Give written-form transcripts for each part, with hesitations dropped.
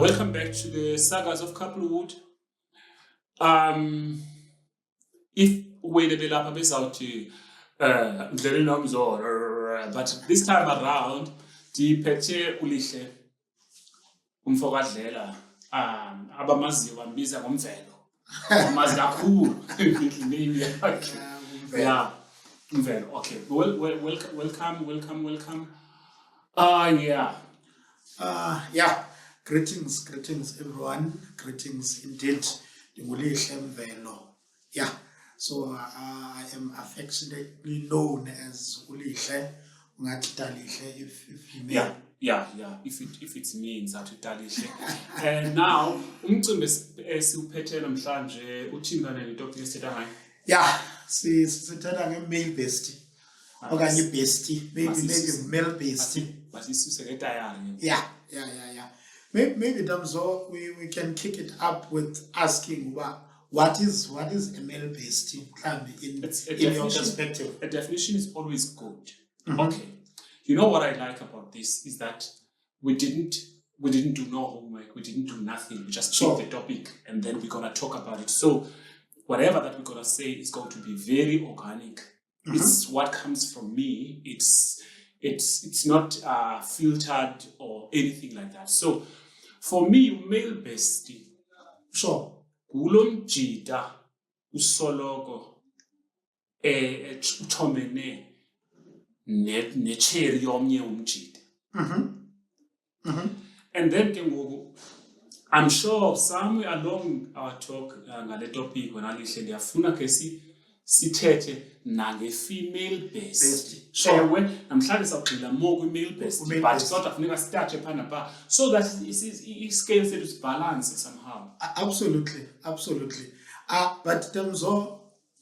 Welcome back to the Sagas of Couplewood. If we belapha bezawuthi ndlele nomzolo, but this time around ndiphethe uLihle umfo kaDlela abamaziyo bambiza ngomvelo. Amazi kakhulu name yakhe. Yeah, umvelo. Okay. Welcome. Yeah. Greetings everyone. Greetings indeed. Ulihle Mvelo. Yeah. So I am affectionately known as Ulihle. If you may. Yeah. If it means that Dalihle. And now, umcimbi esiuphethe namhlanje uthini kanene topic esithetha ngayo? Yeah, sithetha nge-male bestie. Okanye bestie, maybe male bestie. Basisuse ngetayari. Yeah. Maybe Damzo, we can kick it up with asking what is a male bestie in your perspective? A definition is always good. Mm-hmm. Okay. You know what I like about this is that we didn't do no homework, we didn't do nothing, we just picked the topic and then we're gonna talk about it. So whatever that we're gonna say is going to be very organic. Mm-hmm. It's what comes from me. It's not filtered or anything like that. So for me, male bestie, sure, kulomjida usoloko uthomene necherry yomnye umjida. And then ke ngoku, I'm sure somewhere along our talk ngale topic wena Lihle ndiyafuna ke sithethe nange-female bestie. Ewe, namhlanje sawugxila more kwi-male bestie, but kodwa funeka starte phana pha so that i-scale sethu sibalance somehow. Absolutely. But Damzo,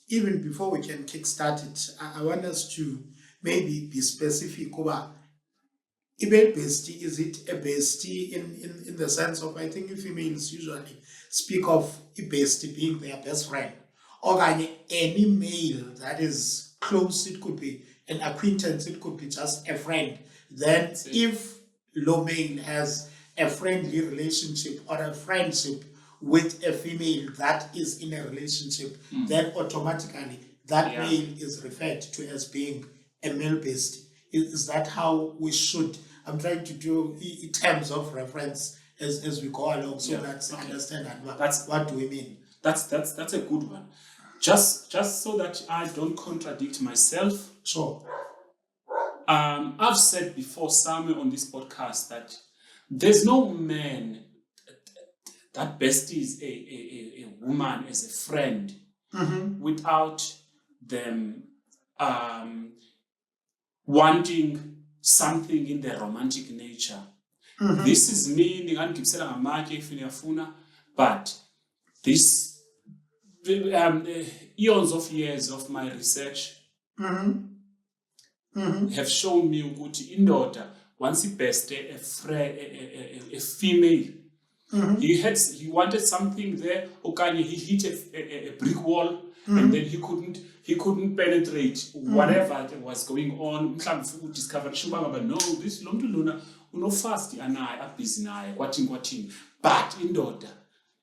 even before we can kickstart it, I want us to maybe be specific about a male bestie. Is it a bestie in the sense of, I think females usually speak of a bestie being their best friend, or any male that is close? It could be an acquaintance, it could be just a friend. Then if low male has a friendly relationship or a friendship with a female that is in a relationship, then automatically that male is referred to as being a male bestie. Is that how we should? I'm trying to do in terms of reference as we go along, so that I understand what do we mean. That's a good one. Just so that I don't contradict myself. Sure. I've said before somewhere on this podcast that there's no man that bestie is a woman as a friend without them wanting something in their romantic nature. This is me, ndingandibisela ngamatye if niyafuna, but this eons of years of my research have shown me ukuthi indoda once ibeste a female, he wanted something there, okanye he hit a brick wall, and then he couldn't penetrate whatever was going on. Mhlawumbe ufuna udiscover shuba ngaba no, this lo mntu lona unofast anaye abhizi naye kwathini, but indoda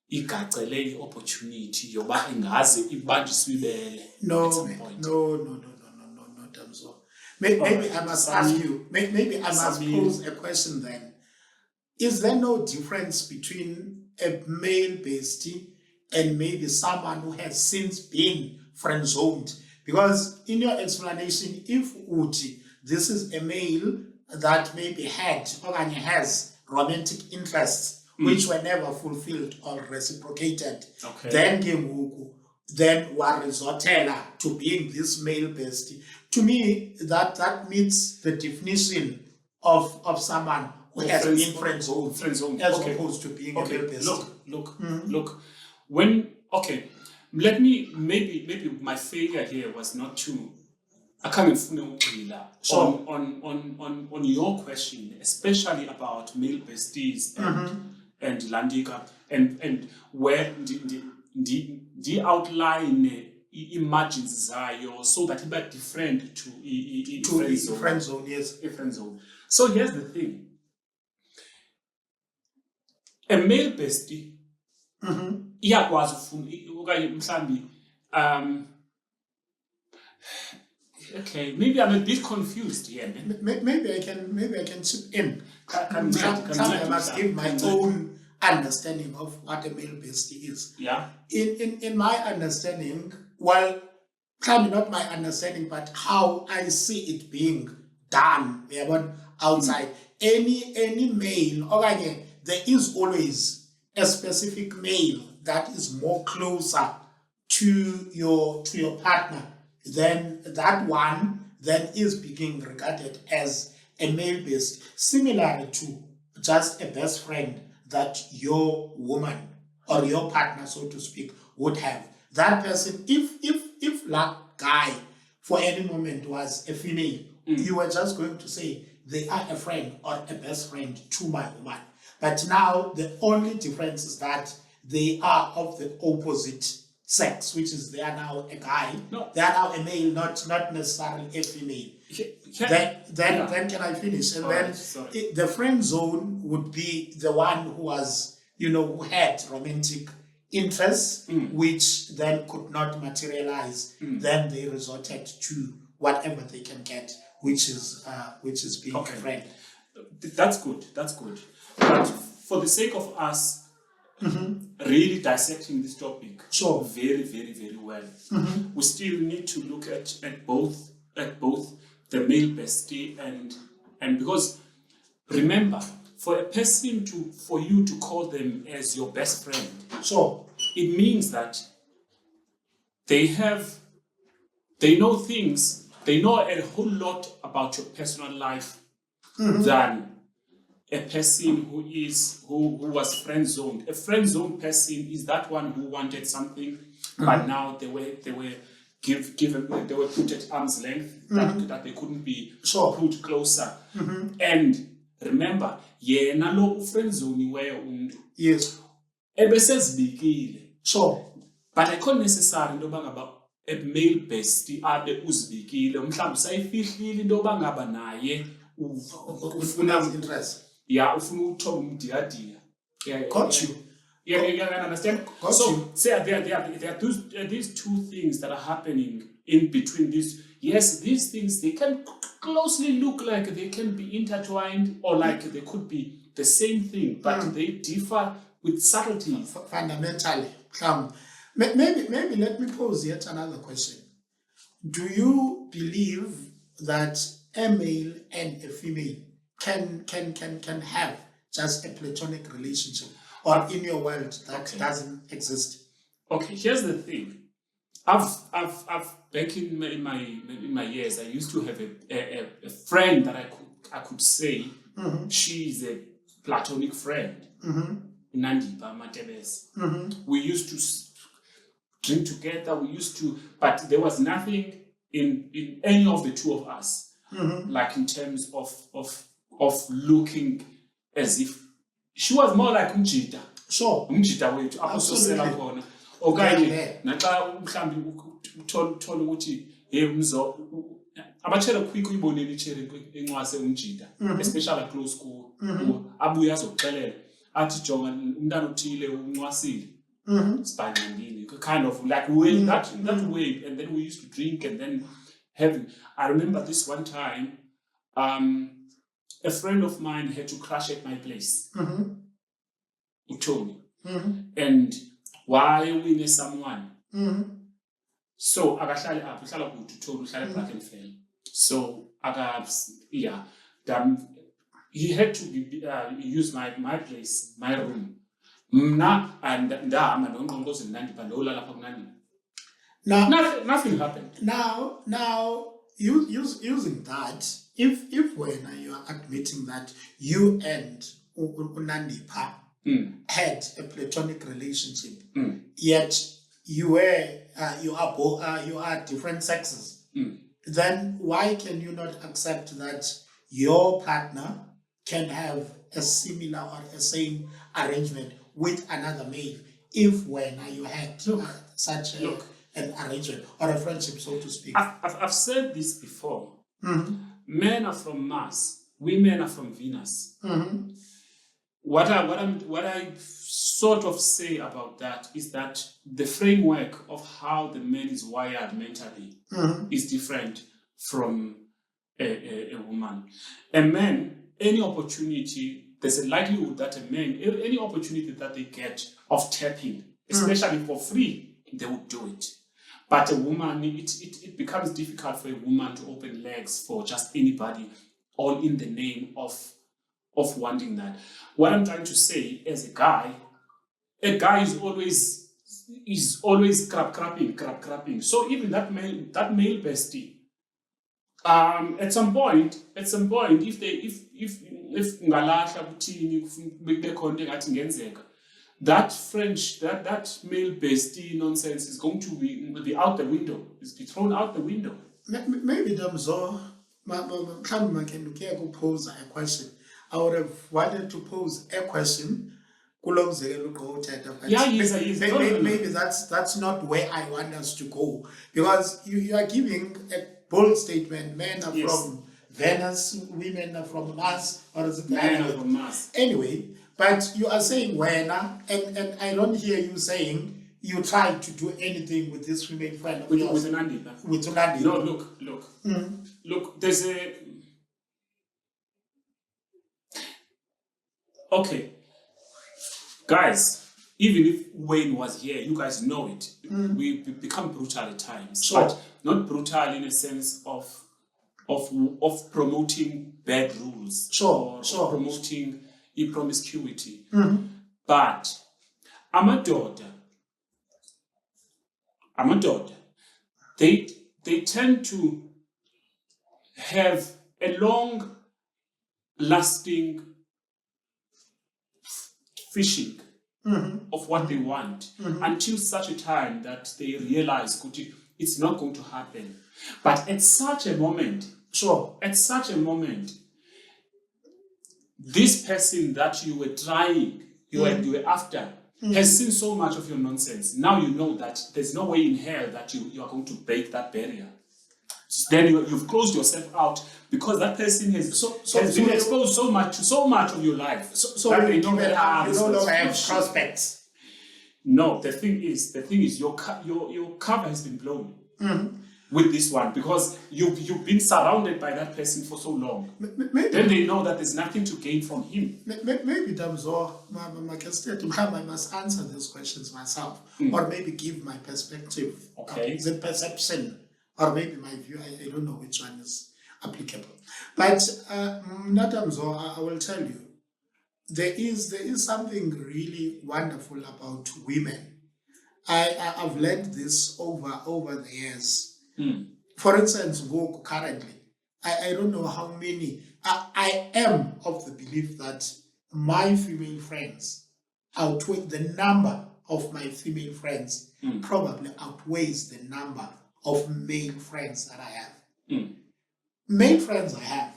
igacele i-opportunity yoba ingaze ibanjiswe ibele. No, Damzo. Maybe I must ask you, maybe I must pose a question then. Is there no difference between a male bestie and maybe someone who has since been friend-zoned? Because in your explanation, if Uti, this is a male that maybe had or has romantic interests which were never fulfilled or reciprocated, then Warizotela to being this male bestie. To me, that meets the definition of someone who has been friend-zoned as opposed to being a male bestie. Look. Let me maybe my failure here was not to. I can't on your question, especially about male besties and Landika and where the outline imagines zayo so that it different to friend zone. Yes, a friend zone. So here's the thing. a male bestie iyakwazi ufuna okanye mhlambi okay, maybe I'm a bit confused here, man. Maybe I can chip in. Can I must give my own understanding of what a male bestie is. Yeah. In my understanding, well, probably not my understanding, but how I see it being done, outside. Any male, okay, there is always a specific male that is more closer to your partner. Then that one then is being regarded as a male bestie, similar to just a best friend that your woman or your partner, so to speak, would have. That person, if that guy for any moment was a female, you were just going to say they are a friend or a best friend to my woman. But now the only difference is that they are of the opposite sex, which is they are now a guy. No. They are now a male, not necessarily a female. Then can I finish? And then the friend zone would be the one who was, who had romantic interests, which then could not materialize. Then they resorted to whatever they can get, which is being a friend. That's good. But for the sake of us really dissecting this topic very, very, very well, we still need to look at both the male bestie and because remember, for a person for you to call them as your best friend, it means that they know things, they know a whole lot about your personal life than a person who was friend zoned. A friend zoned person is that one who wanted something, but now they were given, they were put at arm's length, that they couldn't be put closer. And remember, yena lo friend zone where yes, ebesezibikile. But I can't necessarily into ngaba a male bestie abe uzibikile mhlawumbe sayifihlile into ngaba naye ufuna interest. Yeah, ufuna uthola umdiyadia. Got you. Yeah, you understand? Got so you. There are these two things that are happening in between these. Yes, these things, they can closely look like they can be intertwined or like they could be the same thing, but they differ with subtleties. Fundamentally. Maybe let me pose yet another question. Do you believe that a male and a female can have just a platonic relationship, or in your world that doesn't exist? Okay, here's the thing. I've back in my years, I used to have a friend that I could say she's a platonic friend. Nandipa Matebes. We used to drink together. But there was nothing in any of the two of us, like in terms of looking as if she was more like umjita. Umjita wethu apho sosela khona. Okanye naxa mhlambi uthola ukuthi mzo abatshela quick uyibonela ichere encwase umjita, especially close kuwo. Abuya azokuxelela athi jonga umntana uthile uncwasile. Kind of like that way, and then we used to drink and then I remember this one time, a friend of mine had to crash at my place, Tony, and while we knew someone, so akahlali apho uhlala kude Tony uhlala eBrackenfell, so he had to use my place, my room. Now nothing happened. Now using that, if when you are admitting that you and Unandipa had a platonic relationship, yet you are different sexes, then why can you not accept that your partner can have a similar or a same arrangement with another male if when you had such an arrangement or a friendship, so to speak? I've said this before. Men are from Mars, women are from Venus. what I sort of say about that is that the framework of how the man is wired mentally is different from a woman. A man, any opportunity, there's a likelihood that a man, any opportunity that they get of tapping, especially for free, they would do it. But a woman, it becomes difficult for a woman to open legs for just anybody, all in the name of wanting that. What I'm trying to say, as a guy is always crapping. So even that male bestie, at some point, if ngalahla kuthini kube khona engathi ngenzeka, that male bestie nonsense is going to be out the window, is be thrown out the window. Maybe Damzo, mhlawumbe can pose a question. I would have wanted to pose a question. Yeah, maybe that's not where I want us to go, because you are giving a bold statement. Men are from Venus, women are from Mars, or is it men are from Mars? Anyway, but you are saying when, and I don't hear you saying you tried to do anything with this female friend of yours. With Nandi. With Nandi. No, look. There's a. Okay, guys. Even if Wayne was here, you guys know it. We become brutal at times, but not brutal in a sense of promoting bad rules or promoting promiscuity. But amadoda, they tend to have a long-lasting fishing of what they want until such a time that they realize it's not going to happen. But at such a moment, this person that you were trying, you were after, has seen so much of your nonsense. Now you know that there's no way in hell that you are going to break that barrier. Then you've closed yourself out, because that person has been exposed so much of your life. So that they don't have prospects. No, the thing is your cover has been blown with this one, because you've been surrounded by that person for so long. Then they know that there's nothing to gain from him. Maybe Damzo, I must answer these questions myself, or maybe give my perspective. Okay. The perception, or maybe my view. I don't know which one is applicable. But Damzo, I will tell you, there is something really wonderful about women. I've learned this over the years. For instance, currently, I don't know how many. I am of the belief that my female friends outweigh the number of my female friends probably outweighs the number of male friends that I have. Male friends I have.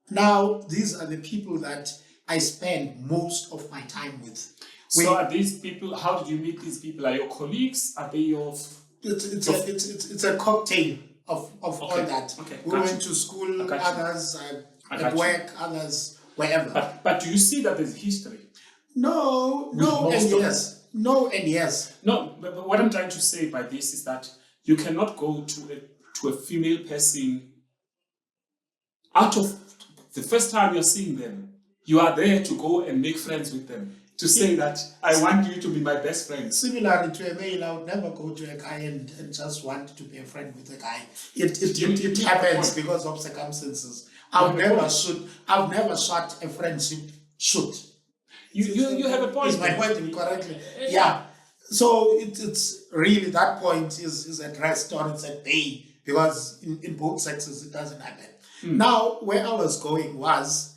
Now, these are the people that I spend most of my time with. So are these people, how did you meet these people? Are your colleagues? Are they your... It's a cocktail of all that. Okay, we went to school, others at work, others wherever. But do you see that there's history? No and yes. No, but what I'm trying to say by this is that you cannot go to a female person out of the first time you're seeing them. You are there to go and make friends with them, to say that I want you to be my best friend. Similarly to a male, I would never go to a guy and just want to be a friend with a guy. It happens because of circumstances. I've never shot a friendship shoot. You have a point. Is my point incorrectly? Yeah. So it's really, that point is addressed, or it's at bay, because in both sexes it doesn't happen. Now, where I was going was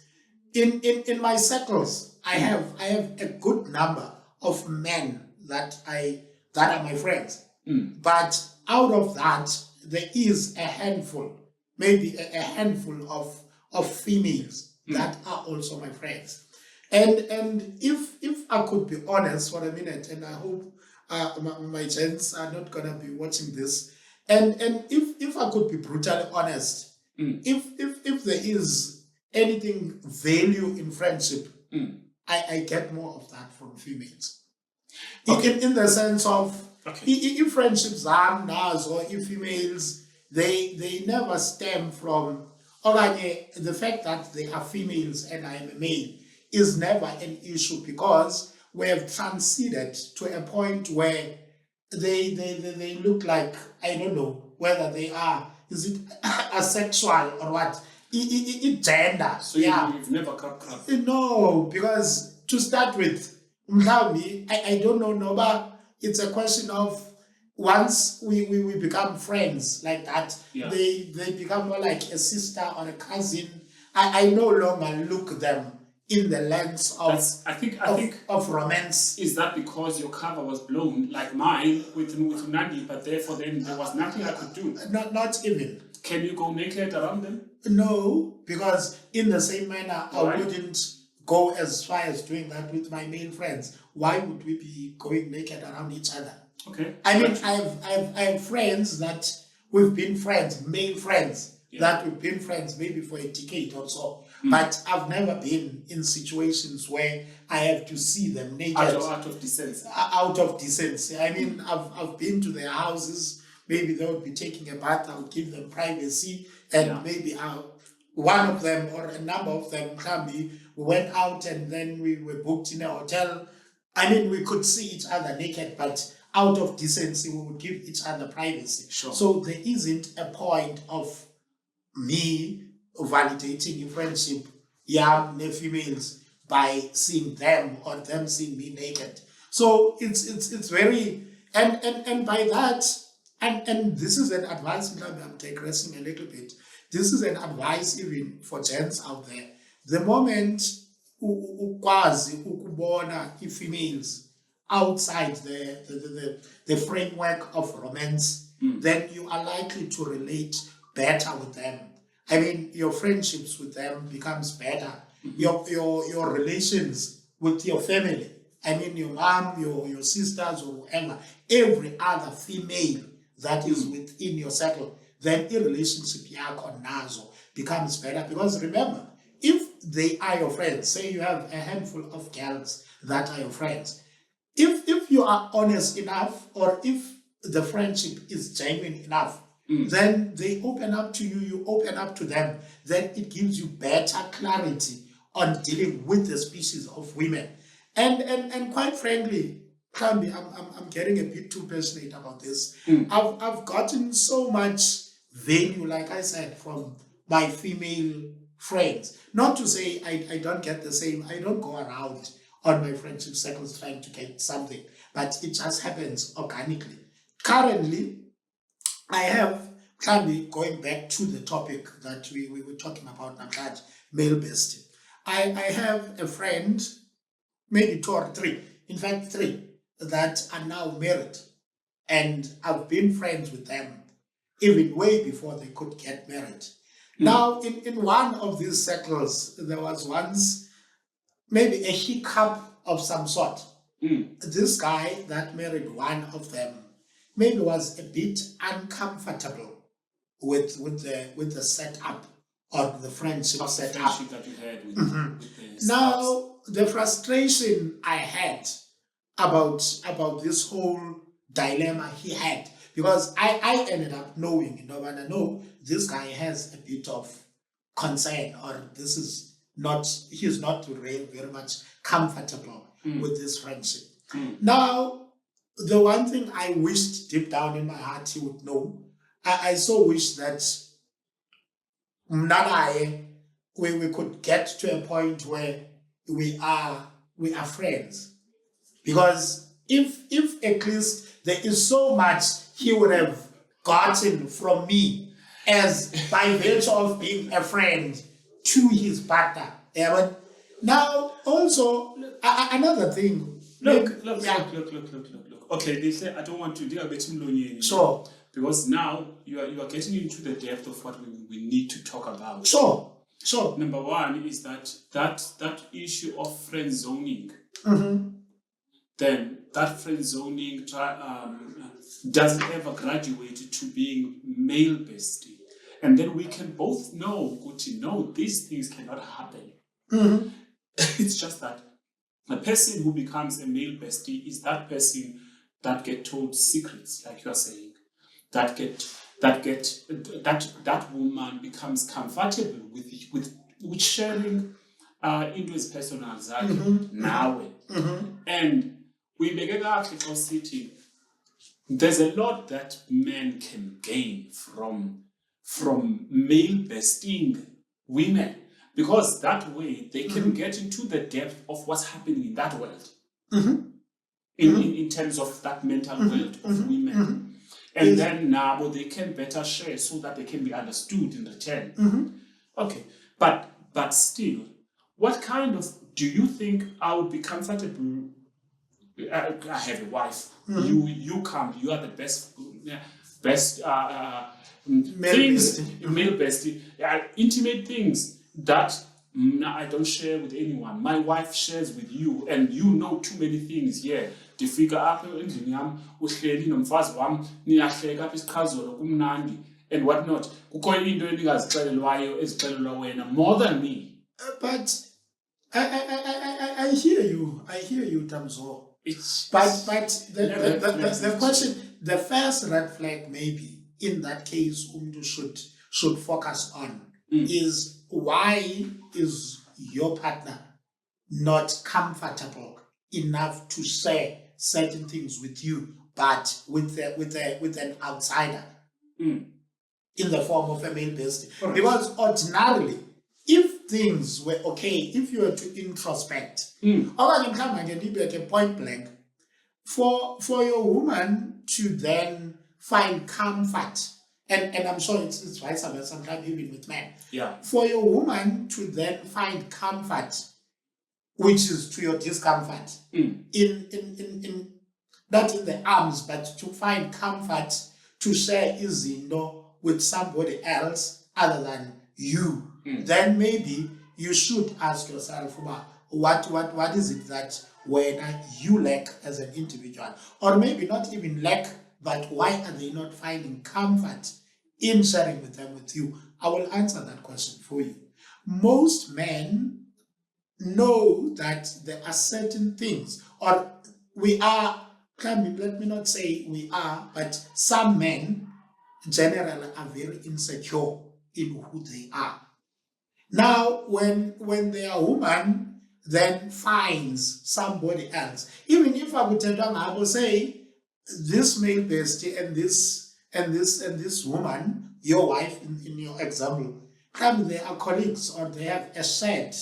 in my circles. I have a good number of men that are my friends. But out of that, there is a handful, maybe a handful of females that are also my friends. And if I could be honest for a minute, and I hope my gents are not gonna be watching this, and if I could be brutally honest, if there is anything value in friendship, I get more of that from females. Okay. In the sense of, Okay. if friendships are nas or if females, they never stem from, the fact that they are females and I am a male is never an issue, because we have transcended to a point where they look like, I don't know whether they are, is it asexual or what? Gender. So Yeah. you've never crap. No, because to start with, mhlawumbi, I don't know, no, but it's a question of, once we become friends like that, Yeah. they become more like a sister or a cousin. I no longer look them in the lens of I think of romance. is that because your cover was blown like mine with Nandi, but therefore then there was nothing I could do. Not even. Can you go naked around them? No, because in the same manner, Why? I wouldn't go as far as doing that with my male friends. Why would we be going naked around each other? Okay. I mean, I have friends that we've been friends, male friends, that we've been friends maybe for a decade or so. But I've never been in situations where I have to see them naked. Out of decency. Out of decency. I mean, I've been to their houses. Maybe they would be taking a bath. I would give them privacy, and maybe one of them or a number of them, we went out and then we were booked in a hotel. I mean, we could see each other naked, but out of decency, we would give each other privacy. Sure. So there isn't a point of me validating a friendship, young females, by seeing them or them seeing me naked. So it's very, and by that, and this is an advice, I'm digressing a little bit. This is an advice even for gents out there. The moment ukwazi ukubona females outside the framework of romance, then you are likely to relate better with them. I mean, your friendships with them becomes better. Your relations with your family, I mean, your mom, your sisters, or whoever, every other female that is within your circle, then a relationship yakho nazo becomes better. Because remember, if they are your friends, say you have a handful of girls that are your friends, if you are honest enough, or if the friendship is genuine enough, then they open up to you, you open up to them, then it gives you better clarity on dealing with the species of women. And quite frankly, Klambi, I'm getting a bit too passionate about this. I've gotten so much value, like I said, from my female friends. Not to say I don't get the same, I don't go around on my friendship circles trying to get something, but it just happens organically. Currently, I have, Klambi, going back to the topic that we were talking about, Namhlanje, male bestie. I have a friend, maybe 2 or 3, in fact 3, that are now married, and I've been friends with them even way before they could get married. Now, in one of these circles, there was once maybe a hiccup of some sort. This guy that married one of them maybe was a bit uncomfortable with the setup or the friendship setup that you had with the now, the frustration I had about this whole dilemma he had, because I ended up knowing, and I know this guy has a bit of concern, or he's not really very much comfortable with this friendship. Now, the one thing I wished deep down in my heart he would know, I so wish that we could get to a point where we are friends. Because if at least there is so much he would have gotten from me as by virtue of being a friend to his partner. Yeah, but now also another thing. Look. Okay, they say I don't want to deal with Sure. Because now you are getting into the depth of what we need to talk about. Sure. Number one is that issue of friend zoning. Then that friend zoning doesn't ever graduate to being male bestie. And then we can both know, no, these things cannot happen. It's just that A person who becomes a male bestie is that person that get told secrets, like you are saying, that woman becomes comfortable with sharing into his personal zakhe nawe. And we beke kahle xa sithi there's a lot that men can gain from male besting women, because that way they can get into the depth of what's happening in that world, in terms of that mental world of women. And then now they can better share so that they can be understood in return. Okay, but still, what kind of, do you think I would be comfortable? I have a wife. You come. You are the best male bestie. Intimate things that I don't share with anyone. My wife shares with you, and you know too many things here. Ndifika apha endlini yam uhleli nomfazi wam niyahleka apha isichazolo kumnandi and what not. Kukho into endingazixelelwayo ezixelelwa wena more than me. But I hear you, Tamzo. But the question, the first red flag maybe in that case Umdu should focus on is, why is your partner not comfortable enough to share certain things with you, but with an outsider in the form of a male bestie? Right. Because ordinarily, if things were okay, if you were to introspect, point blank, for your woman to then find comfort, and I'm sure it's vice versa sometimes even with men. Yeah. For your woman to then find comfort, which is to your discomfort, in not in the arms, but to find comfort to share izinto with somebody else other than you, then maybe you should ask yourself, what is it that when you lack as an individual, or maybe not even lack, but why are they not finding comfort in sharing with them with you? I will answer that question for you. Most men know that there are certain things, or we are, let me not say we are, but some men generally are very insecure in who they are. Now, when their woman then finds somebody else, even if I would tell them, I will say, this male bestie and this woman, your wife in your example, they are colleagues, or they have a shared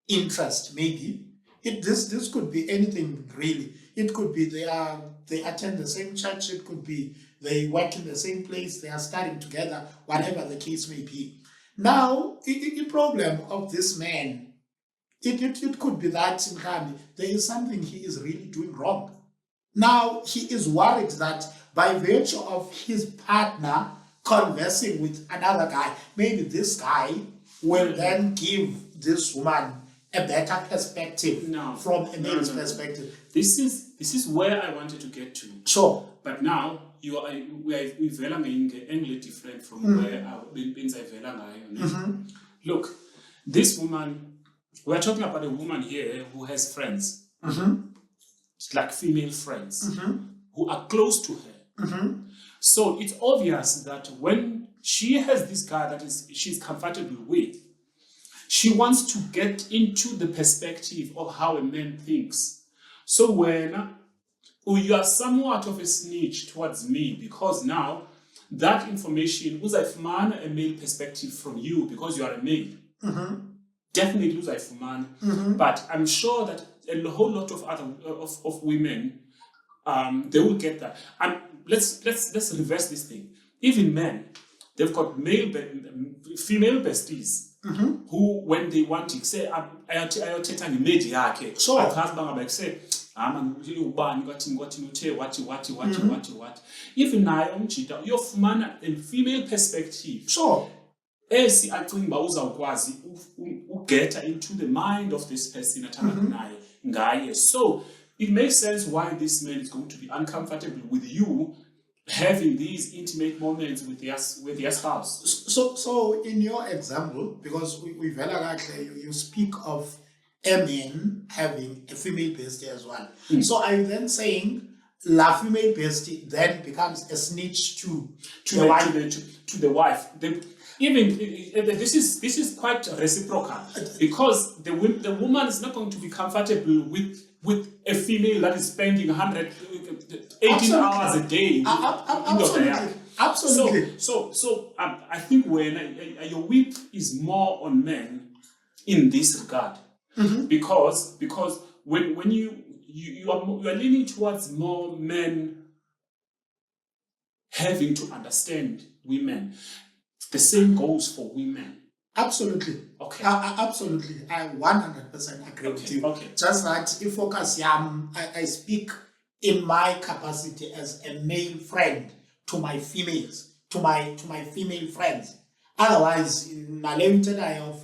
interest, maybe. This could be anything really. It could be they attend the same church, it could be they work in the same place, they are studying together, whatever the case may be. Now, the problem of this man, it could be that there is something he is really doing wrong. Now, he is worried that by virtue of his partner conversing with another guy, maybe this guy will then give this woman a better perspective from a male's perspective. This is where I wanted to get to. Sure. But now we vela nge-angle different from where Look, this woman, we're talking about a woman here who has friends, like female friends, who are close to her. So it's obvious that when she has this guy that she's comfortable with, she wants to get into the perspective of how a man thinks. So when you are somewhat of a snitch towards me, because now that information, uzayifumana a male perspective from you because you are a male. Definitely uzayifumana. But I'm sure that a whole lot of other of women, they will get that. And let's reverse this thing. Even men, they've got female besties. Who, when they want to say, ayothetha ngemedi yakhe, akazi bangabe say, ubani kwathini uthe wathi. Even naye umjida uyofumana a female perspective. Sure. Esi acinga uba uzawukwazi ugeta into the mind of this person athandana naye ngaye. So it makes sense why this man is going to be uncomfortable with you having these intimate moments with their spouse. So in your example, because you speak of a man having a female bestie as well. So I'm then saying la female bestie then becomes a snitch to the wife. To the wife. Even this is quite reciprocal, because the woman is not going to be comfortable with a female that is spending 118 hours a day. Absolutely. So I think when your whip is more on men in this regard, because when you are leaning towards more men having to understand women. The same goes for women. Absolutely. Okay. Absolutely. I 100% agree with you. Okay. Just that if focus I speak in my capacity as a male friend to my females, to my female friends. Otherwise, in a limited eye of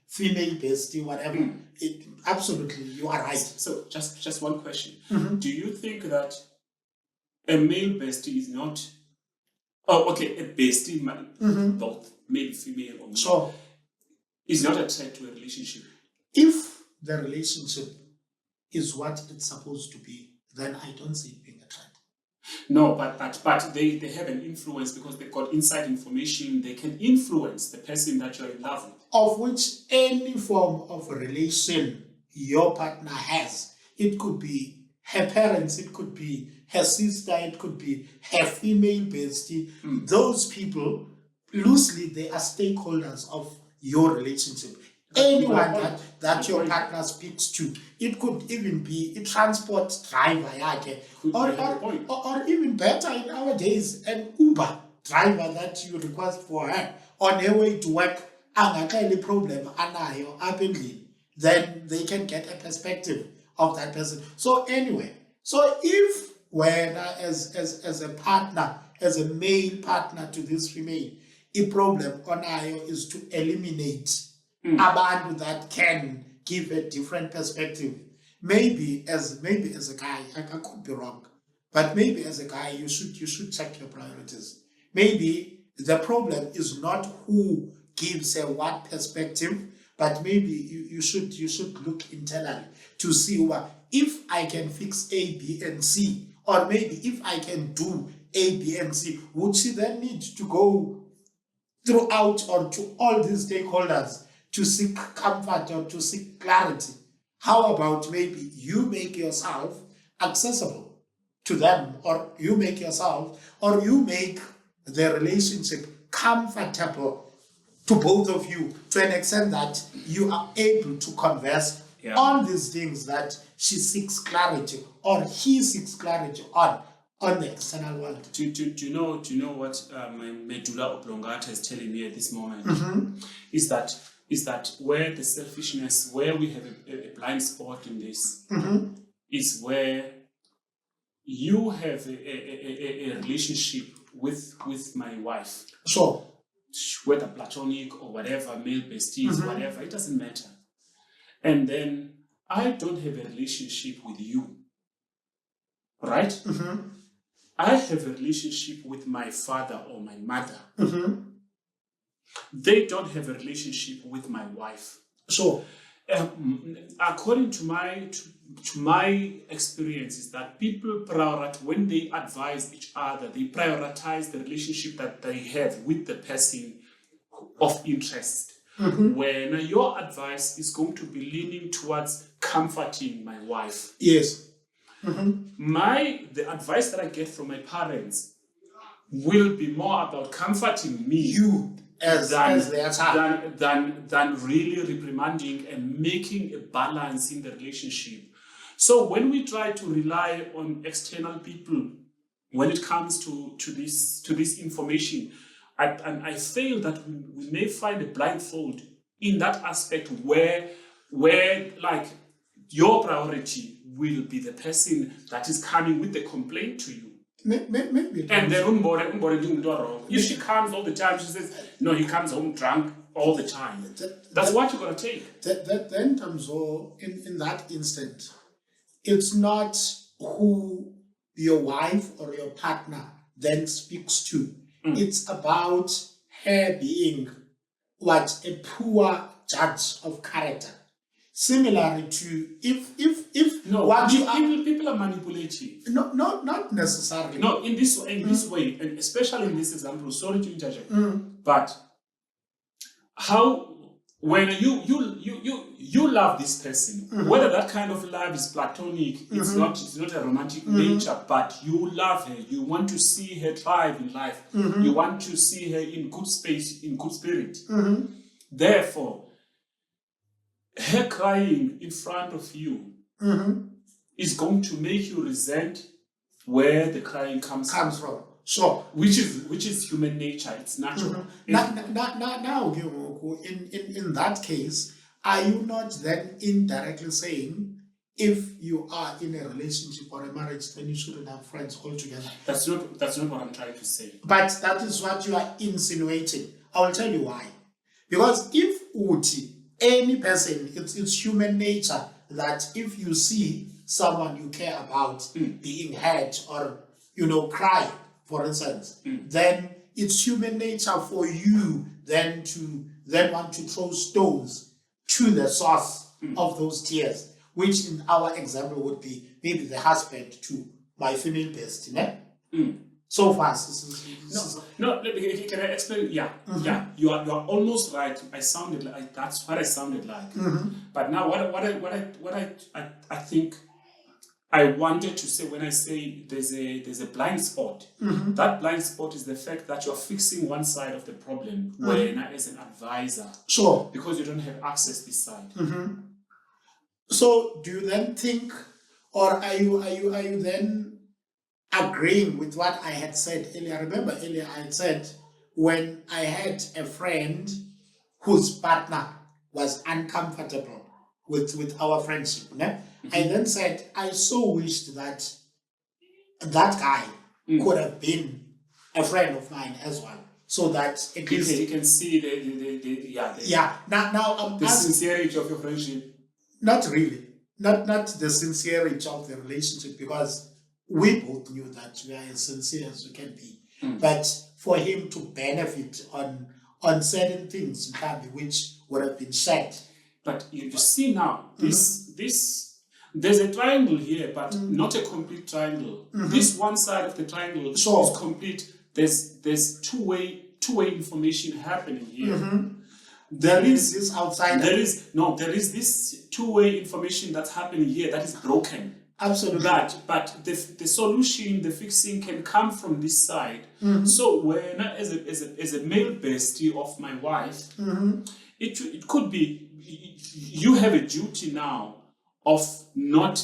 female bestie, whatever. Absolutely, you are right. So just one question. Do you think that a male bestie is not a bestie, both male, female, or male, so is not a threat to a relationship? If the relationship is what it's supposed to be, then I don't see it being a threat. No, but they have an influence because they've got inside information. They can influence the person that you're in love with. Of which any form of relation your partner has. It could be her parents, it could be her sister, it could be her female bestie. Those people, loosely, they are stakeholders of your relationship. Anyone that your partner speaks to, it could even be a transport driver, or even better in our days, an Uber driver that you request for her on her way to work, any problem, then they can get a perspective of that person. So anyway, so if when as a partner, as a male partner to this female, a problem on is to eliminate abantu that can give a different perspective. Maybe as a guy, I could be wrong, but maybe as a guy you should check your priorities. Maybe the problem is not who gives a what perspective, but maybe you should look internally to see if I can fix A, B, and C, or maybe if I can do A, B, and C, would she then need to go throughout or to all these stakeholders to seek comfort or to seek clarity? How about maybe you make yourself accessible to them, or you make the relationship comfortable to both of you, to an extent that you are able to converse on these things that she seeks clarity or he seeks clarity on the external world. Do you know what my medulla oblongata is telling me at this moment? Is that where the selfishness, where we have a blind spot in this, is where you have a relationship with my wife. Sure. Whether platonic or whatever, male besties, whatever, it doesn't matter. And then I don't have a relationship with you, right? I have a relationship with my father or my mother. They don't have a relationship with my wife. So, according to my experience, is that people prioritize, when they advise each other, they prioritize the relationship that they have with the person of interest. When your advice is going to be leaning towards comforting my wife. Yes. The advice that I get from my parents will be more about comforting me. You as their child. Than really reprimanding and making a balance in the relationship. So when we try to rely on external people when it comes to this information, I feel that we may find a blindfold in that aspect where like your priority will be the person that is coming with the complaint to you. Maybe. And then wrong. If she comes all the time, she says, no, he comes home drunk all the time. That's what you're going to take. Then comes in that instant, it's not who your wife or your partner then speaks to. It's about her being a poor judge of character. similar to if No, what you are, people are manipulative. not necessarily. No, in this way, and especially in this example, sorry to interject, but how when you love this person, whether that kind of love is platonic, it's not a romantic nature, but you love her, you want to see her thrive in life, you want to see her in good space, in good spirit. Therefore, her crying in front of you is going to make you resent where the crying comes from. Sure. Which is human nature. It's natural. Now, in that case, are you not then indirectly saying if you are in a relationship or a marriage, then you shouldn't have friends altogether? That's not what I'm trying to say. But that is what you are insinuating. I will tell you why. Because if any person, it's human nature that if you see someone you care about being hurt or cry, for instance, then it's human nature for you then to want to throw stones to the source of those tears, which in our example would be maybe the husband to my female bestie. So far, no. Can I explain? Yeah, you are almost right. I sounded like that's what I sounded like. But now, what I think I wanted to say when I say there's a blind spot. That blind spot is the fact that you're fixing one side of the problem, when as an advisor, sure, because you don't have access this side. So, do you then think, or are you then agreeing with what I had said earlier? Remember earlier I had said when I had a friend whose partner was uncomfortable with our friendship, I then said I so wished that guy could have been a friend of mine as well, so that at least you can see the sincerity of your friendship. Not really, not the sincerity of the relationship, because we both knew that we are as sincere as we can be. But for him to benefit on certain things which would have been shared. But you see now, this there's a triangle here, but not a complete triangle. This one side of the triangle is complete. There's two-way information happening here. There is this outside. There is this two-way information that's happening here that is broken. Absolutely. But the solution, the fixing can come from this side. So when as a male bestie of my wife, it could be you have a duty now of not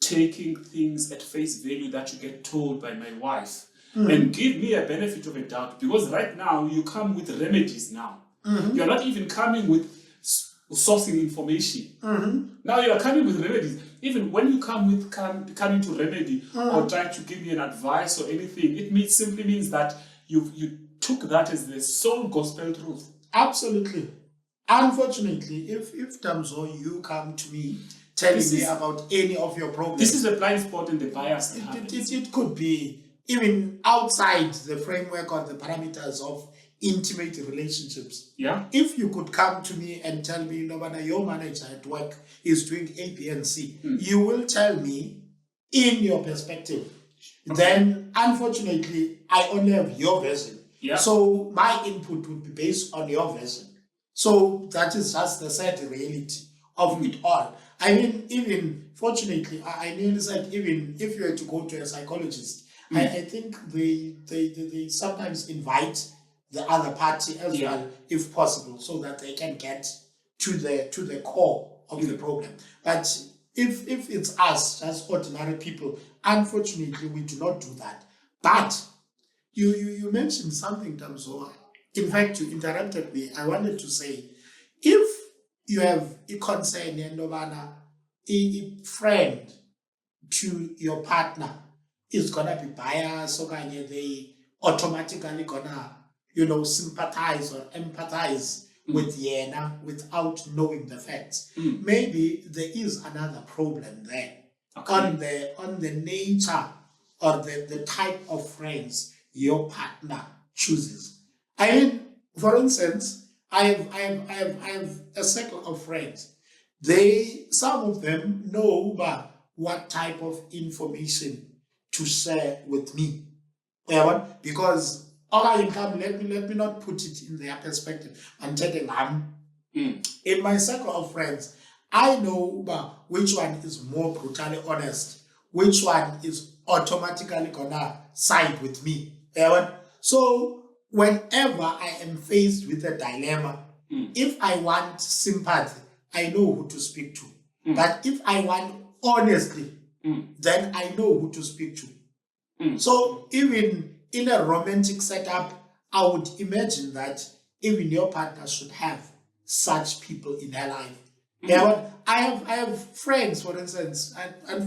taking things at face value that you get told by my wife, and give me a benefit of a doubt, because right now you come with remedies now. You're not even coming with sourcing information. Now you are coming with remedies. Even when you coming to remedy or try to give me an advice or anything, it simply means that you took that as the sole gospel truth. Absolutely. Unfortunately, if Damzo, you come to me telling me about any of your problems, this is a blind spot in the bias. It could be even outside the framework or the parameters of intimate relationships. Yeah. If you could come to me and tell me, your manager at work is doing A, B, and C, you will tell me in your perspective. Okay. Then, unfortunately, I only have your version. Yeah. So my input would be based on your version. So that is just the sad reality of it all. I mean, even fortunately, I nearly said, even if you were to go to a psychologist, I think they sometimes invite the other party as well, if possible, so that they can get to the core of the problem. But if it's us, just ordinary people, unfortunately, we do not do that. But you mentioned something, Damzo. In fact, you interrupted me. I wanted to say, if you have a concern and a friend to your partner is gonna be biased, or they automatically gonna sympathize or empathize with Yena without knowing the facts. Maybe there is another problem there on the nature or the type of friends your partner chooses. I mean, for instance, I have a circle of friends. some of them know what type of information to share with me. Because let me not put it in their perspective. I'm telling them, in my circle of friends, I know which one is more brutally honest, which one is automatically gonna side with me. So whenever I am faced with a dilemma, if I want sympathy, I know who to speak to. But if I want honesty, then I know who to speak to. So even in a romantic setup, I would imagine that even your partner should have such people in her life. But I have friends, for instance, and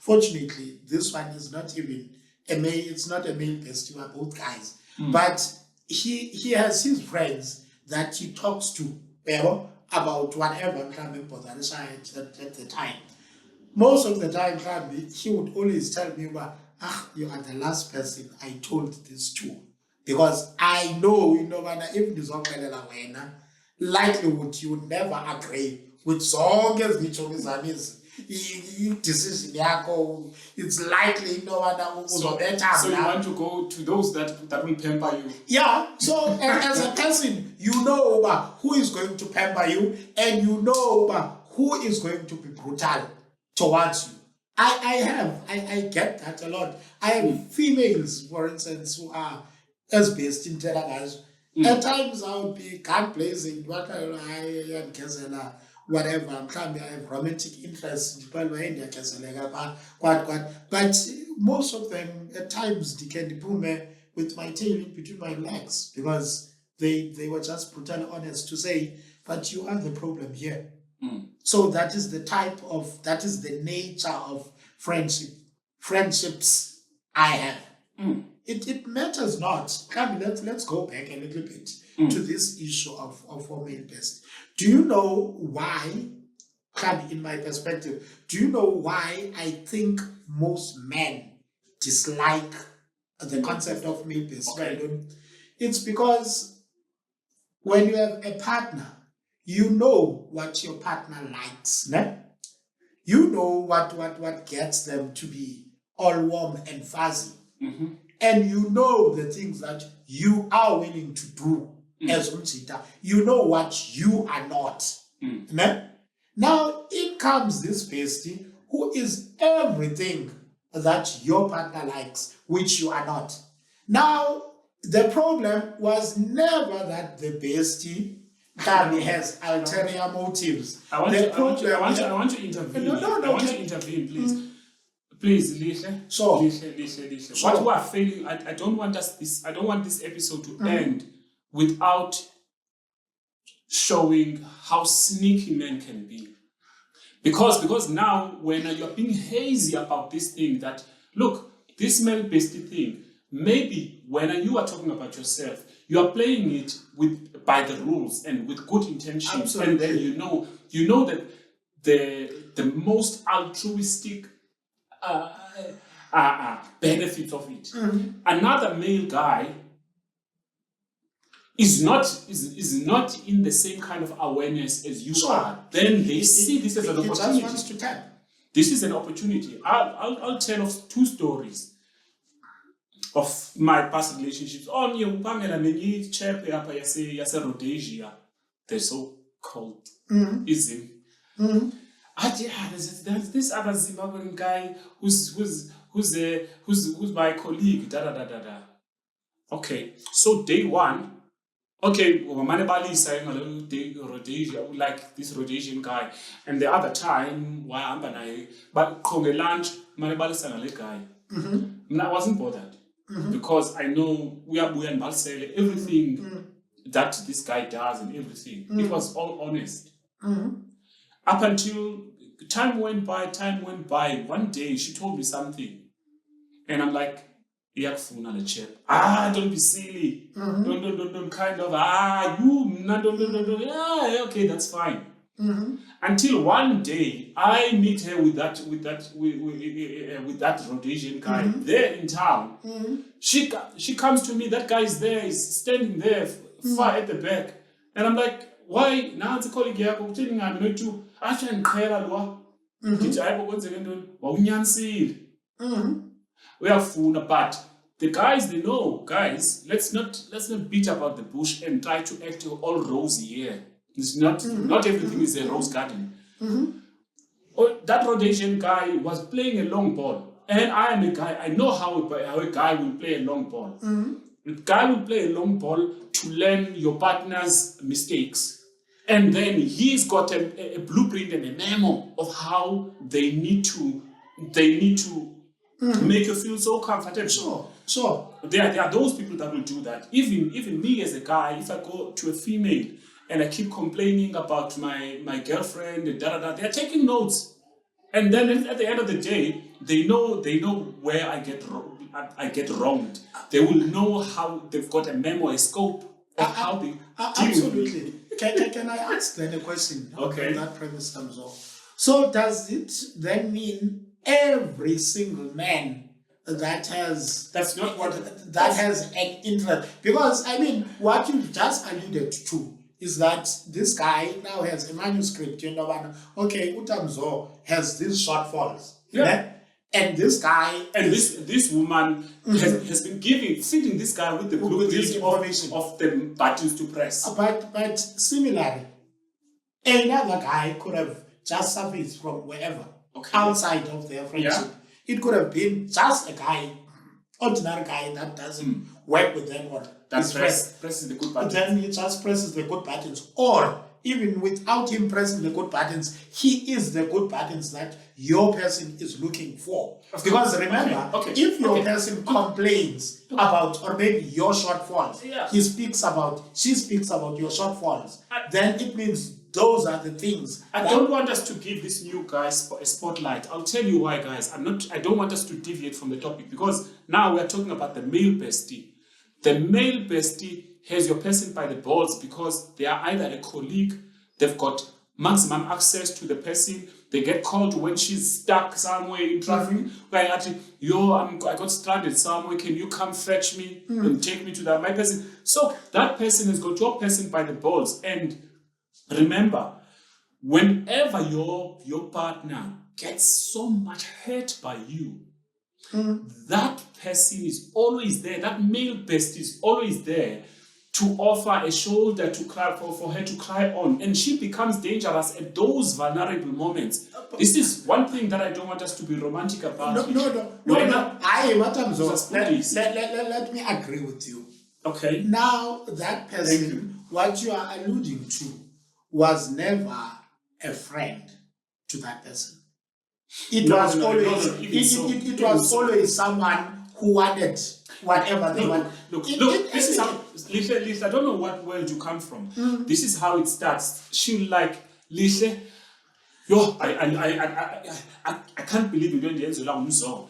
fortunately, this one is not even a male. It's not a male bestie. We're both guys, but he has his friends that he talks to, about whatever at the time. Most of the time, he would always tell me, you are the last person I told this to. Because I know, when if this likelihood you would never agree with zonke ezinitsho decision yakho. It's likely so you want to go to those that will pamper you. Yeah, so as a person, you know who is going to pamper you, and you know who is going to be brutal towards you. I get that a lot. I have females, for instance, who are as based in Telagaz. At times I would be gun blazing, whatever, I have romantic interest, but most of them at times they can boom with my tail in between my legs, because they were just brutally honest to say, but you are the problem here. So that is the nature of friendships I have. It matters not. Let's go back a little bit to this issue of male best. Do you know why, in my perspective, do you know why I think most men dislike the concept of male best? Okay. It's because when you have a partner, you know what your partner likes. Ne? You know what gets them to be all warm and fuzzy. And you know the things that you are willing to do as Umchita. You know what you are not. Ne? Now, in comes this bestie who is everything that your partner likes, which you are not. Now, the problem was never that the bestie has ulterior motives. I want to intervene. I want to intervene, please. Please, Lihle. Sure. Lihle. What we are failing, I don't want this episode to end without showing how sneaky men can be. Because now when you're being hazy about this thing, that look, this male bestie thing, maybe when you are talking about yourself, you are playing it by the rules and with good intentions. Absolutely. And then you know that the most altruistic benefits of it. Another male guy is not in the same kind of awareness as you are. Then they see this as an opportunity. Just wants to tap. This is an opportunity. I'll tell of two stories of my past relationships. On you chap yase Rhodesia, they're so called ism. There's this other Zimbabwean guy who's my colleague. Okay, so day one. Okay, Rhodesia, like this Rhodesian guy, and the other time, but lunch, guy. I wasn't bothered because I know we are and Balsele, everything that this guy does and everything. It was all honest. Up until time went by. One day she told me something, and I'm like, don't be silly. Don't kind of okay, that's fine. Until one day I meet her with that Rhodesian guy there in town. She comes to me. That guy is there. He's standing there far at the back, and I'm like, why? Now it's a colleague. I'm not you. athi andiqhela lo ndithi hayi bokwenzeke ntoni wawunyanisile uyafuna. But the guys, they know, guys, let's not beat about the bush and try to act all rosy here. It's not everything is a rose garden. That Rhodesian guy was playing a long ball, and I am a guy. I know how a guy will play a long ball. A guy will play a long ball to learn your partner's mistakes, and then he's got a blueprint and a memo of how they need to make you feel so comfortable. Sure. There are those people that will do that. Even me as a guy, if I go to a female and I keep complaining about my girlfriend and they're taking notes. And then at the end of the day, they know where I get wronged. They will know how they've got a memo, a scope of how they deal. Absolutely. Can I ask then a question? Okay. When that premise comes off. So does it then mean every single man that has That's not what has an interest? Because I mean, what you just alluded to is that this guy now has a manuscript, okay, Utamzo has these shortfalls. Yeah. And this guy and this woman has been feeding this guy with the blueprints of the buttons to press. But similarly, another guy could have just surfaced from wherever, outside of their friendship. Yeah. It could have been just a guy, ordinary guy that doesn't work with them or that presses the good buttons. Then he just presses the good buttons. Or even without him pressing the good buttons, he is the good buttons that your person is looking for. Because remember, if your person complains about or maybe your shortfalls, she speaks about your shortfalls, then it means those are the things. I don't want us to give this new guy a spotlight. I'll tell you why, guys. I don't want us to deviate from the topic because now we're talking about the male bestie. The male bestie has your person by the balls because they are either a colleague, they've got maximum access to the person, they get called when she's stuck somewhere in traffic. Like, actually, I got stranded somewhere, can you come fetch me and take me to my person? So that person has got your person by the balls. And remember, whenever your partner gets so much hurt by you, that person is always there, that male bestie is always there to offer a shoulder to cry for her to cry on, and she becomes dangerous at those vulnerable moments. This is one thing that I don't want us to be romantic about. No. Let me agree with you. Okay. Now that person, what you are alluding to, was never a friend to that person. It was always someone who wanted whatever they want. Look, this is how, Lisa, I don't know what world you come from. This is how it starts. She'll like, Lisa, I can't believe you don't answer that song.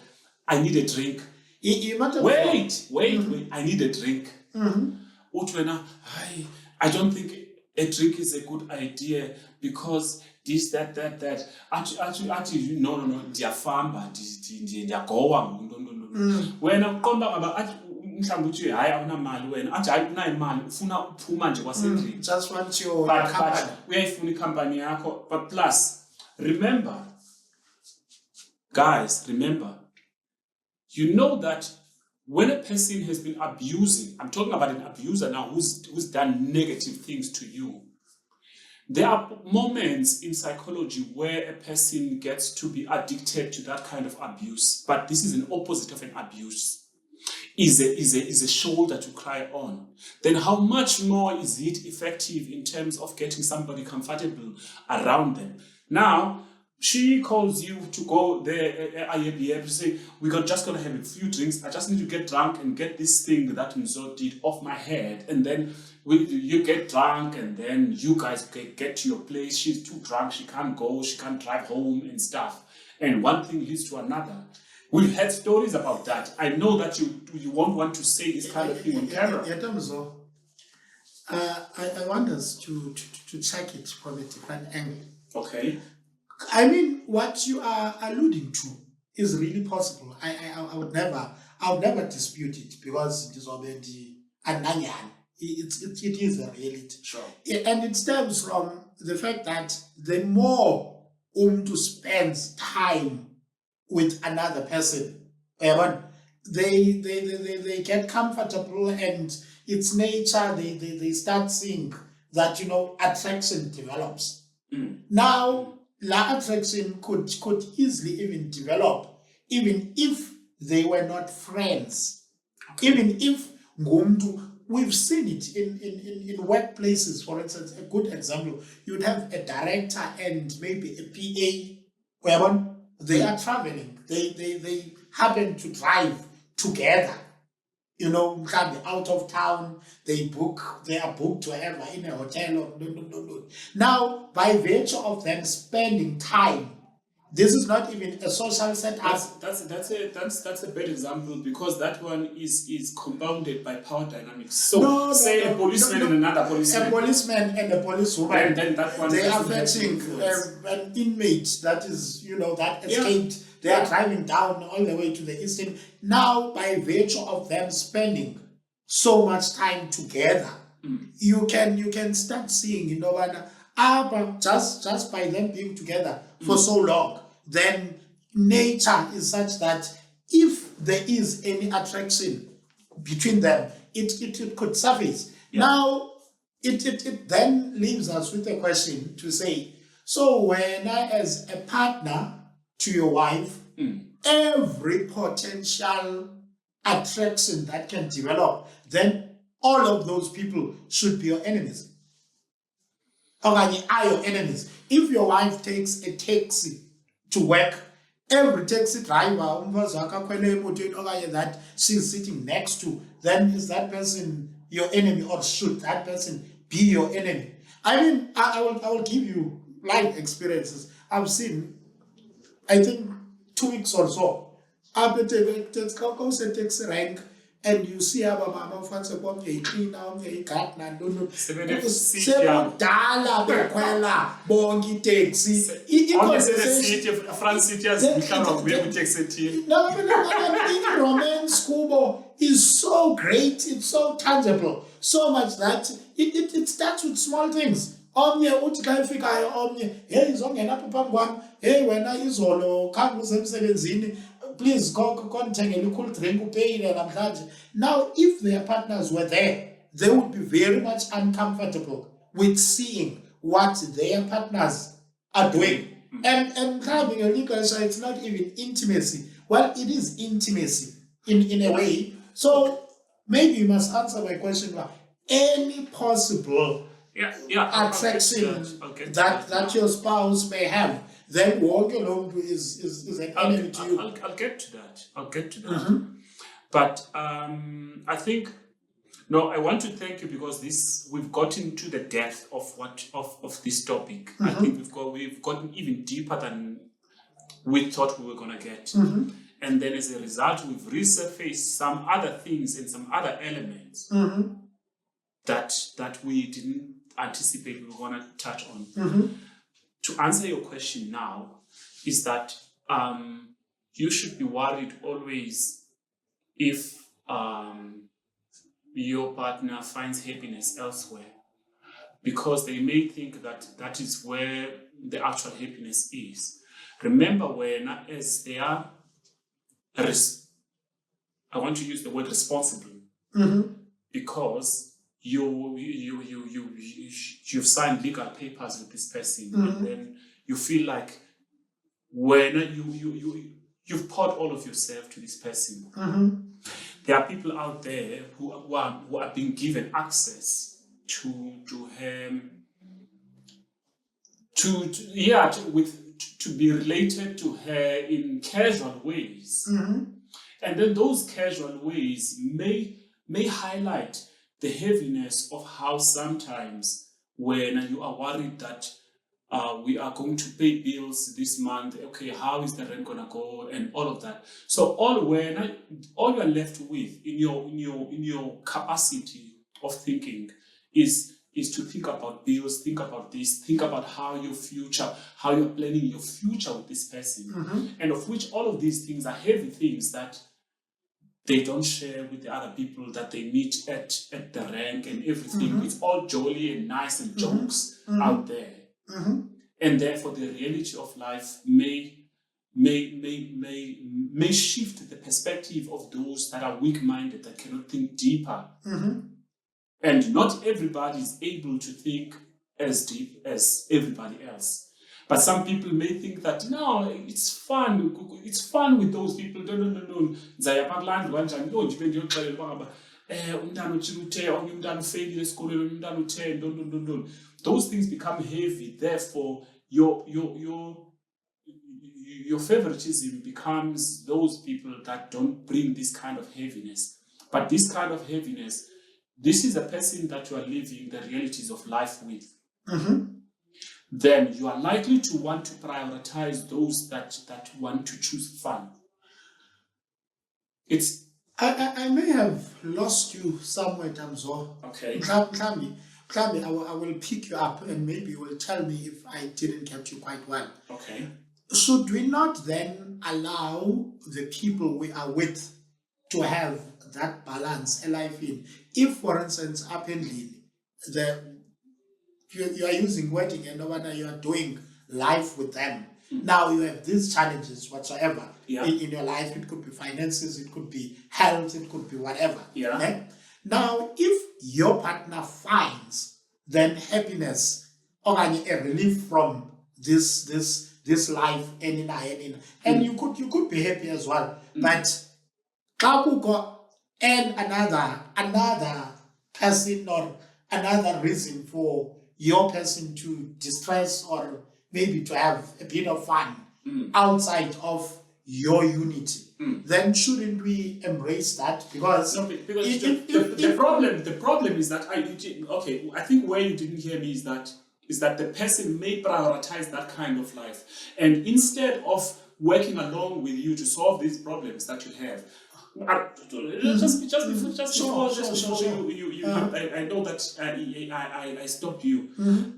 I need a drink. Wait, I need a drink. I don't think a drink is a good idea because this, that. Actually, no, ndiyafamba, ndiyagowa, no. Wena uqonda ngaba mhlawumbe uthi hayi awunamali wena athi hayi unayo imali ufuna uphuma nje kwasendlini. Just want your company. Uyayifuna ikhampani yakho. But plus, remember, guys, you know that when a person has been abusing, I'm talking about an abuser now who's done negative things to you, there are moments in psychology where a person gets to be addicted to that kind of abuse. But this is an opposite of an abuse. Is a shoulder to cry on. Then how much more is it effective in terms of getting somebody comfortable around them? Now, she calls you to go there, IABF, to say, just going to have a few drinks. I just need to get drunk and get this thing that Nzo did off my head. And then you get drunk and then you guys get to your place. She's too drunk. She can't go. She can't drive home and stuff. And one thing leads to another. We've had stories about that. I know that you won't want to say this kind of thing on camera. I want us to check it from a different angle. Okay. I mean, what you are alluding to is really possible. I would never dispute it because it is already a nanyan. It is a reality. Sure. And it stems from the fact that the more to spends time with another person, they get comfortable, and it's nature. They start seeing that attraction develops. Now, la attraction could easily even develop, even if they were not friends. Even if we've seen it in workplaces, for instance. A good example, you'd have a director and maybe a PA, where they are traveling. They happen to drive together, out of town. They are booked wherever, in a hotel or no. Now, by virtue of them spending time, this is not even a social setup. That's a bad example, because that one is compounded by power dynamics. So a policeman and another policeman. A policeman and a policewoman. Then that one they are fetching an inmate that is, that escaped. They are driving down all the way to the eastern. Now, by virtue of them spending so much time together, you can start seeing, but just by them being together for so long, then nature is such that if there is any attraction between them, it could surface. Now, it then leaves us with a question to say, so when as a partner to your wife, every potential attraction that can develop, then all of those people should be your enemies. Or are your enemies. If your wife takes a taxi to work, every taxi driver that she's sitting next to, then is that person your enemy, or should that person be your enemy? I mean, I will give you life experiences. I've seen, I think 2 weeks or so, up at the taxi rank, and you see our mama fans upon a clean down a cat and don't Dala Bequella Bongi taxi. In romance, Kubo is so great, it's so tangible, so much that it starts with small things. Omnye utikafika omnye hey izongena pha phambi kwami hey wena izolo khange usemsebenzini please konithengele cool drink upeyile namhlanje. Now, if their partners were there, they would be very much uncomfortable with seeing what their partners are doing. And having a legal issue, it's not even intimacy. Well, it is intimacy in a way. So maybe you must answer my question about any possible attraction that your spouse may have. Then walk alone is an enemy to you. I'll get to that. But I think, I want to thank you, because we've gotten to the depth of this topic. I think we've gotten even deeper than we thought we were gonna get. And then as a result, we've resurfaced some other things and some other elements that we didn't anticipate we were gonna touch on. To answer your question now, is that you should be worried always if your partner finds happiness elsewhere, because they may think that is where the actual happiness is. Remember, as they are, I want to use the word responsible, because you've signed legal papers with this person, and then you feel like when you've poured all of yourself to this person. There are people out there who are being given access to be related to her in casual ways, and then those casual ways may highlight the heaviness of how sometimes when you are worried that we are going to pay bills this month, okay, how is the rent gonna go, and all of that. So all you're left with in your capacity of thinking is to think about bills, think about this, think about how you're planning your future with this person, and of which all of these things are heavy things that they don't share with the other people that they meet at the rank and everything. It's all jolly and nice and jokes out there. and therefore the reality of life may shift the perspective of those that are weak-minded, that cannot think deeper. And not everybody is able to think as deep as everybody else. But some people may think that, no, it's fun with those people. No. Those things become heavy. Therefore, your favoritism becomes those people that don't bring this kind of heaviness. But this kind of heaviness, this is a person that you are living the realities of life with. Then you are likely to want to prioritize those that want to choose fun. I may have lost you somewhere, Tamzo. Okay. Mhlambi, I will pick you up and maybe you will tell me if I didn't get you quite well. Okay. Should we not then allow the people we are with to have that balance alive in? If, for instance, apparently you are using wedding and you are doing life with them. Now you have these challenges whatsoever in your life. It could be finances, it could be health, it could be whatever. Yeah. Now, if your partner finds then happiness or a relief from this life and you could be happy as well. But and another person or another reason for your person to distress or maybe to have a bit of fun outside of your unity, then shouldn't we embrace that? Because the problem is that I think where you didn't hear me is that the person may prioritize that kind of life, and instead of working along with you to solve these problems that you have. Just before you I know that I stopped you,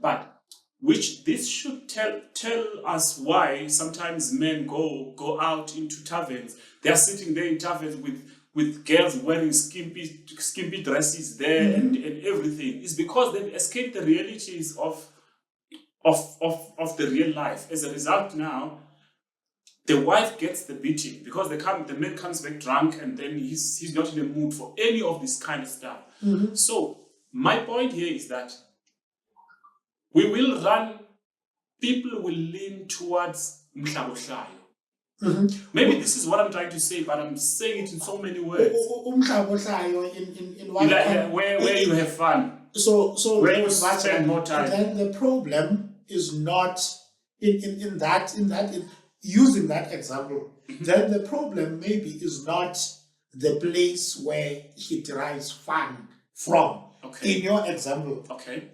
but which this should tell us why sometimes men go out into taverns. They are sitting there in taverns with girls wearing skimpy dresses there and everything. It's because they've escaped the realities of the real life. As a result, now the wife gets the beating because the man comes back drunk and then he's not in the mood for any of this kind of stuff. So my point here is that people will lean towards mhlaboshayo. Maybe this is what I'm trying to say, but I'm saying it in so many words. In what where you have fun. So where you spend more time. Then the problem is not in that using that example. Then the problem maybe is not the place where he derives fun from. Okay. In your example. Okay.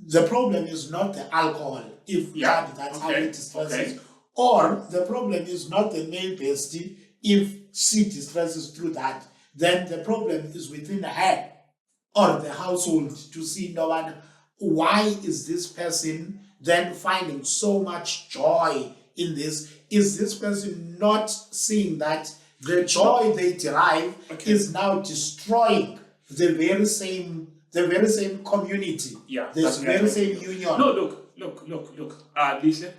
The problem is not the alcohol, that's how it distresses. Or the problem is not the male bestie, if she distresses through that. Then the problem is within her or the household to see no one. Why is this person then finding so much joy in this? Is this person not seeing that the joy they derive is now destroying the very same community, the very same union? No, look. Lisha,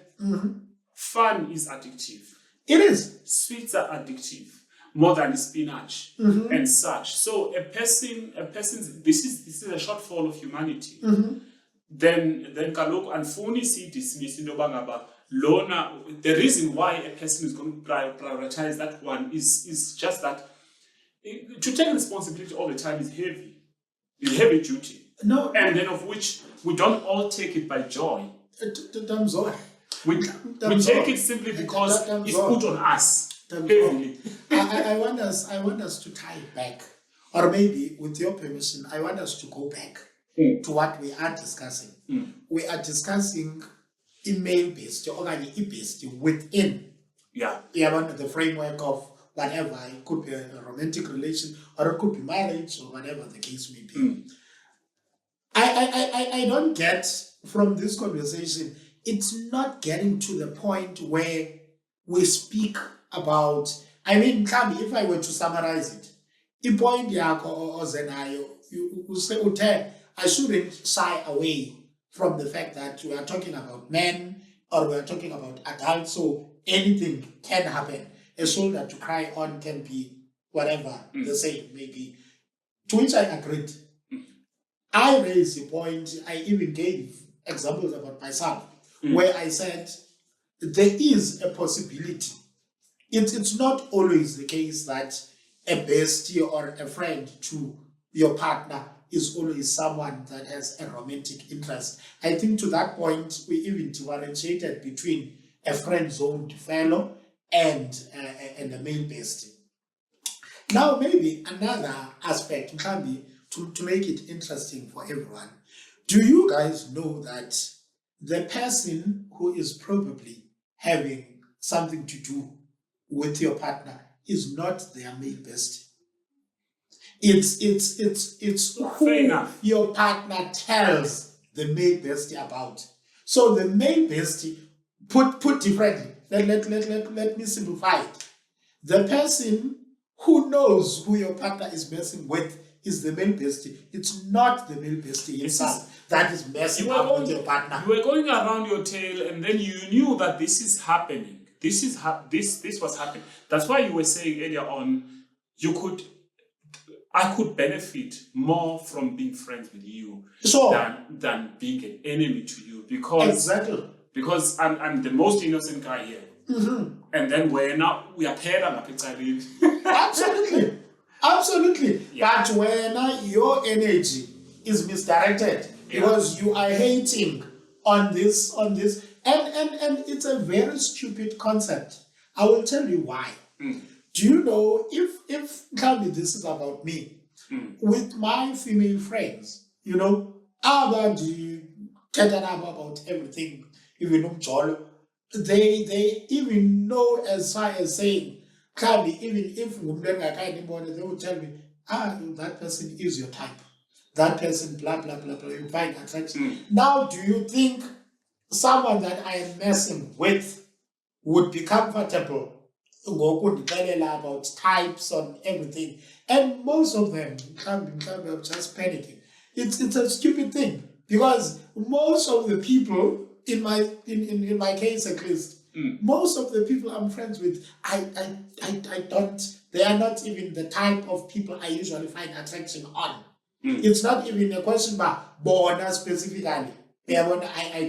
fun is addictive. It is. Sweets are addictive more than spinach and such. So a person. This is a shortfall of humanity. Then kaloku andifuni dismiss into bangaba lona. The reason why a person is going to prioritize that one is just that to take responsibility all the time is heavy. It's heavy duty. No, and then of which we don't all take it by joy. We take it simply because it's put on us. I want us to tie it back, or maybe with your permission, I want us to go back to what we are discussing. We are discussing email-based or e-based within the framework of whatever. It could be a romantic relation, or it could be marriage, or whatever the case may be. I don't get from this conversation, it's not getting to the point where we speak about, Kami, if I were to summarize it, the point yako ozenayo, I shouldn't shy away from the fact that we are talking about men or we are talking about adults, so anything can happen. A shoulder to cry on can be whatever the same maybe. To which I agreed. I raised the point, I even gave examples about myself, where I said there is a possibility. It's not always the case that a bestie or a friend to your partner is always someone that has a romantic interest. I think to that point, we even differentiated between a friend-zoned fellow and a male bestie. Now, maybe another aspect can be to make it interesting for everyone. Do you guys know that the person who is probably having something to do with your partner is not their male bestie? It's Fair who enough. your partner tells the male bestie about. So the male bestie, put differently, let me simplify it. The person who knows who your partner is messing with is the male bestie. It's not the male bestie himself that is messing up with your partner. You were going around your tail, and then you knew that this is happening. This was happening. That's why you were saying earlier on, I could benefit more from being friends with you than being an enemy to you, because I'm the most innocent guy here. And then we are paired up. Absolutely. Yeah. But when your energy is misdirected because you are hating on this, and it's a very stupid concept. I will tell you why. Do you know, if tell me this is about me, with my female friends, about everything, even they even know as far as saying, even if they will tell me, that person is your type. That person, blah, blah, blah, blah, you find attraction. Now, do you think someone that I am messing with would be comfortable about types on everything? And most of them are just panicking. It's a stupid thing, because most of the people, in my case at least, most of the people I'm friends with, they are not even the type of people I usually find attraction on. It's not even a question about Bona specifically. I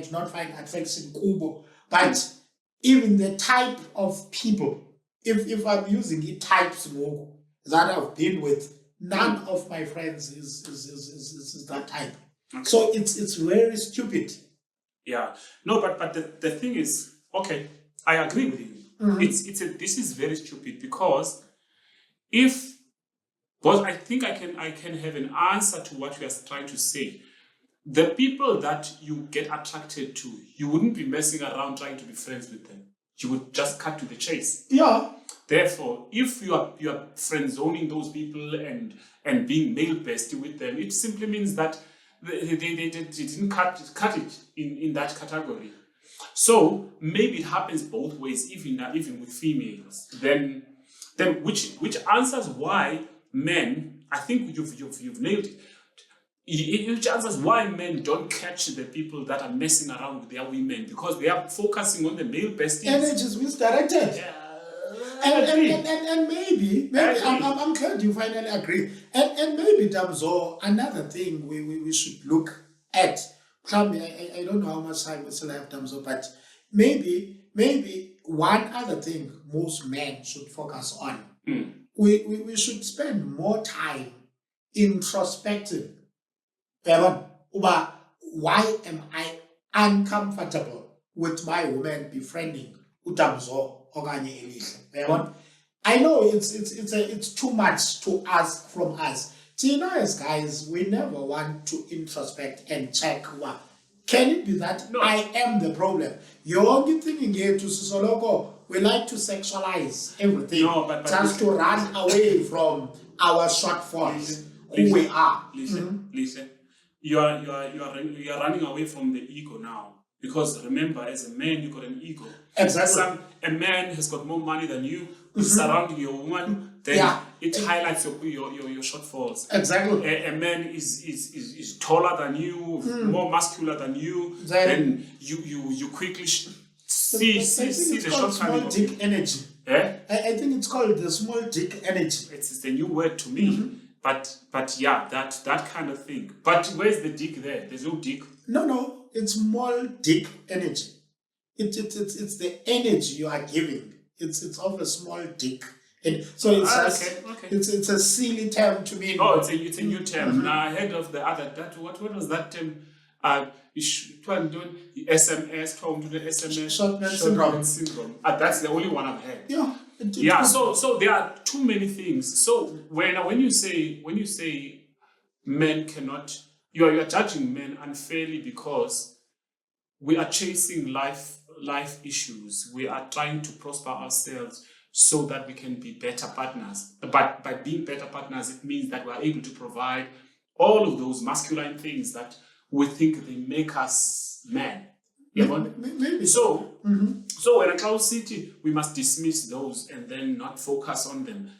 do not find attraction Kubo. But even the type of people, if I'm using it types more that I've been with, none of my friends is that type. Okay. So it's very stupid. Yeah. No, but the thing is, okay, I agree with you. This is very stupid, because I think I can have an answer to what you are trying to say. The people that you get attracted to, you wouldn't be messing around trying to be friends with them. You would just cut to the chase. Yeah. Therefore, if you are friend zoning those people and being male bestie with them, it simply means that they didn't cut it in that category. So maybe it happens both ways, even with females. Then which answers why men, I think you've nailed it. Which answers why men don't catch the people that are messing around with their women, because they are focusing on the male besties. And it's just misdirected. Yeah. And maybe I'm glad you finally agree. And maybe Damzo, another thing we should look at. I don't know how much time we still have, Damzo, but maybe one other thing most men should focus on. We should spend more time introspecting. Why am I uncomfortable with my woman befriending Utamzo okanye Elihle? I know it's too much to ask from us. Tina, as guys, we never want to introspect and check what. Can it be that I am the problem? You're only thinking here to Sisoloko, we like to sexualize everything just to run away from our shortfalls, who we are. Listen. You are running away from the ego now, because remember, as a man, you got an ego. Exactly. A man has got more money than you, surrounding your woman, then Yeah. it highlights your shortfalls. Exactly. A man is taller than you, more muscular than you, then you quickly see I think it's the called shortcoming small of dick him. energy. Eh? I think it's called the small dick energy. It's the new word to me. But yeah, that kind of thing. But where's the dick there? There's no dick. No, it's small dick energy. It's the energy you are giving. It's of a small dick. And so it's just, okay. it's a silly term to me. Oh, it's a new term. Now I heard of the other what was that term? SMS, talking to the SMS. Short man syndrome. That's the only one I've heard. Yeah. Yeah. So there are too many things. So when you say men cannot, you are judging men unfairly because we are chasing life issues. We are trying to prosper ourselves so that we can be better partners. But by being better partners, it means that we are able to provide all of those masculine things that we think they make us men. Maybe. So when a cloud city, we must dismiss those and then not focus on them.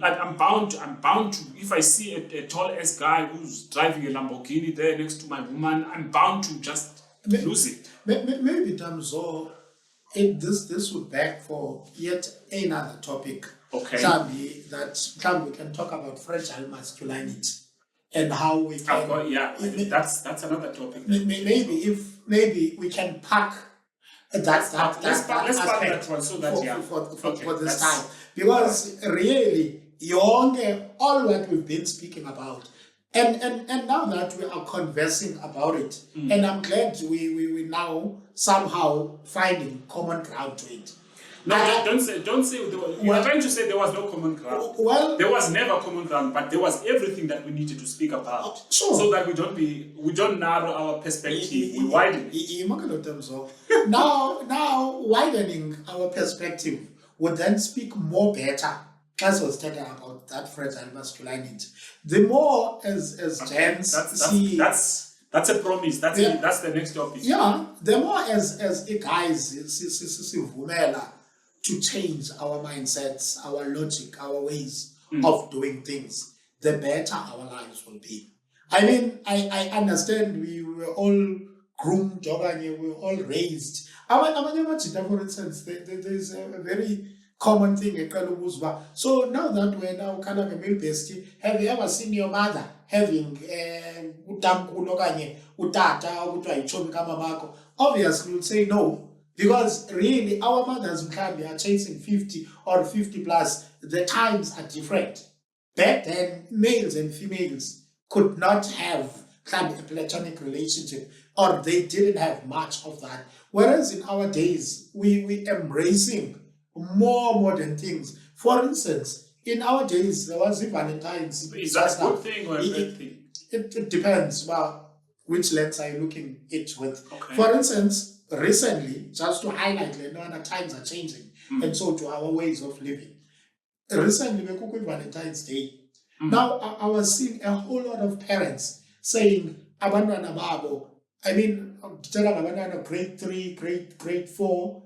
I'm bound to, if I see a tall ass guy who's driving a Lamborghini there next to my woman, I'm bound to just lose it. Maybe Damzo, this would beg for yet another topic. Okay. That we can talk about fragile masculinity and how we can. That's another topic. Maybe we can pack let's pack aspect that one so that for this time, because really all what we've been speaking about. And now that we are conversing about it, and I'm glad we now somehow finding common ground to it. No, don't say. You are trying to say there was no common ground. Well, there was never common ground, but there was everything that we needed to speak about. Sure. So that we don't narrow our perspective. We widen. Now widening our perspective would then speak more better. As was talking about that fragile masculinity. The more as gents see, that's a promise. That's the next topic. Yeah, the more as guys to change our mindsets, our logic, our ways of doing things, the better our lives will be. I mean, I understand we were all groomed, we were all raised. For instance, there is a very common thing. So now that we're now kind of a male bestie, have you ever seen your mother having obviously you'll say no, because really our mothers are chasing 50 or 50 plus. The times are different. Back then, males and females could not have a platonic relationship, or they didn't have much of that. Whereas in our days, we embracing more modern things. For instance, in our days, there was Valentine's. Is that a good thing or a bad thing? It depends about which lens are you looking it with. Okay. For instance, recently, just to highlight, times are changing, and so do our ways of living. Recently, we cook Valentine's Day. Now, I was seeing a whole lot of parents saying, "Abantwana babo." I mean, grade 3, grade 4.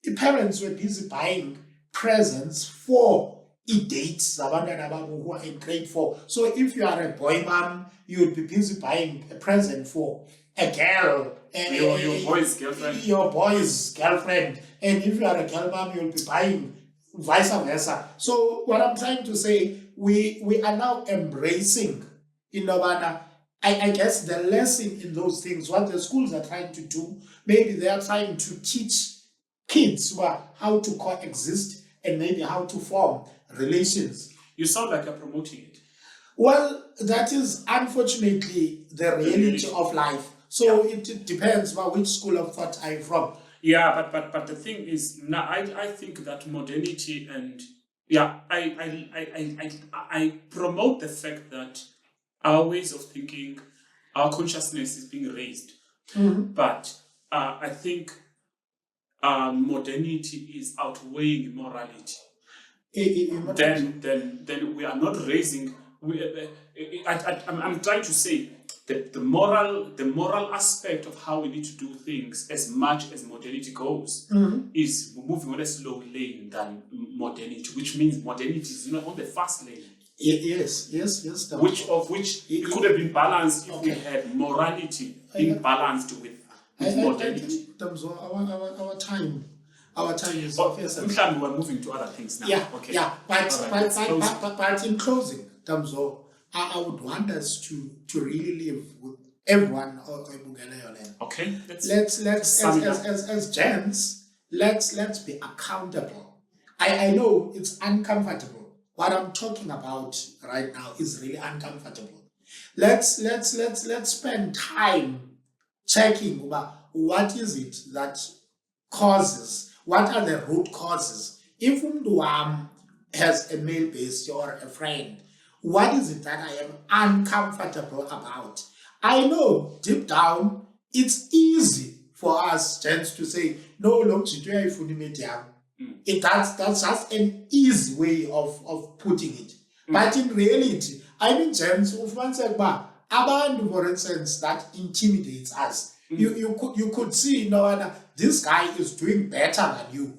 The parents were busy buying presents for dates who are in grade 4. So if you are a boy mom, you would be busy buying a present for a girl. Your boy's girlfriend. Your boy's girlfriend. And if you are a girl mom, you'll be buying vice versa. So what I'm trying to say, we are now embracing I guess the lesson in those things, what the schools are trying to do, maybe they are trying to teach kids how to coexist and maybe how to form relations. You sound like you're promoting it. Well, that is unfortunately the reality of life. So it depends about which school of thought I'm from. Yeah, but the thing is, now I think that modernity and I promote the fact that our ways of thinking, our consciousness is being raised. But I think modernity is outweighing immorality. Then we are not raising. I'm trying to say the moral aspect of how we need to do things, as much as modernity goes, is moving on a slow lane than modernity, which means modernity is on the fast lane. Yes. Which it could have been balanced if we had morality being balanced with modernity. I think in terms of our time is But we're moving to other things now. Yeah, Okay. yeah. But, All right, but in closing, in terms of, I would want us to really live with everyone. Okay. Let's as gents, let's be accountable. I know it's uncomfortable. What I'm talking about right now is really uncomfortable. Let's spend time checking about what is it that causes, what are the root causes. If Umduam has a male base or a friend, what is it that I am uncomfortable about? I know deep down it's easy for us gents to say, no, that's just an easy way of putting it. But in reality, I mean, gents, abantu, for instance, that intimidates us. You could see, this guy is doing better than you.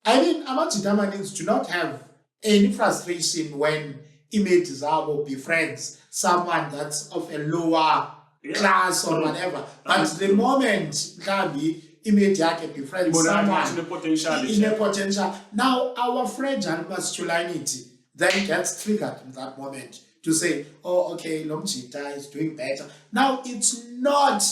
I mean, Amachitamanins do not have any frustration when image zabo befriends someone that's of a lower class or whatever. But the moment Gabi image befriends someone in a potential, now our fragile masculinity then gets triggered in that moment to say, oh, okay, Lomchita is doing better. Now it's not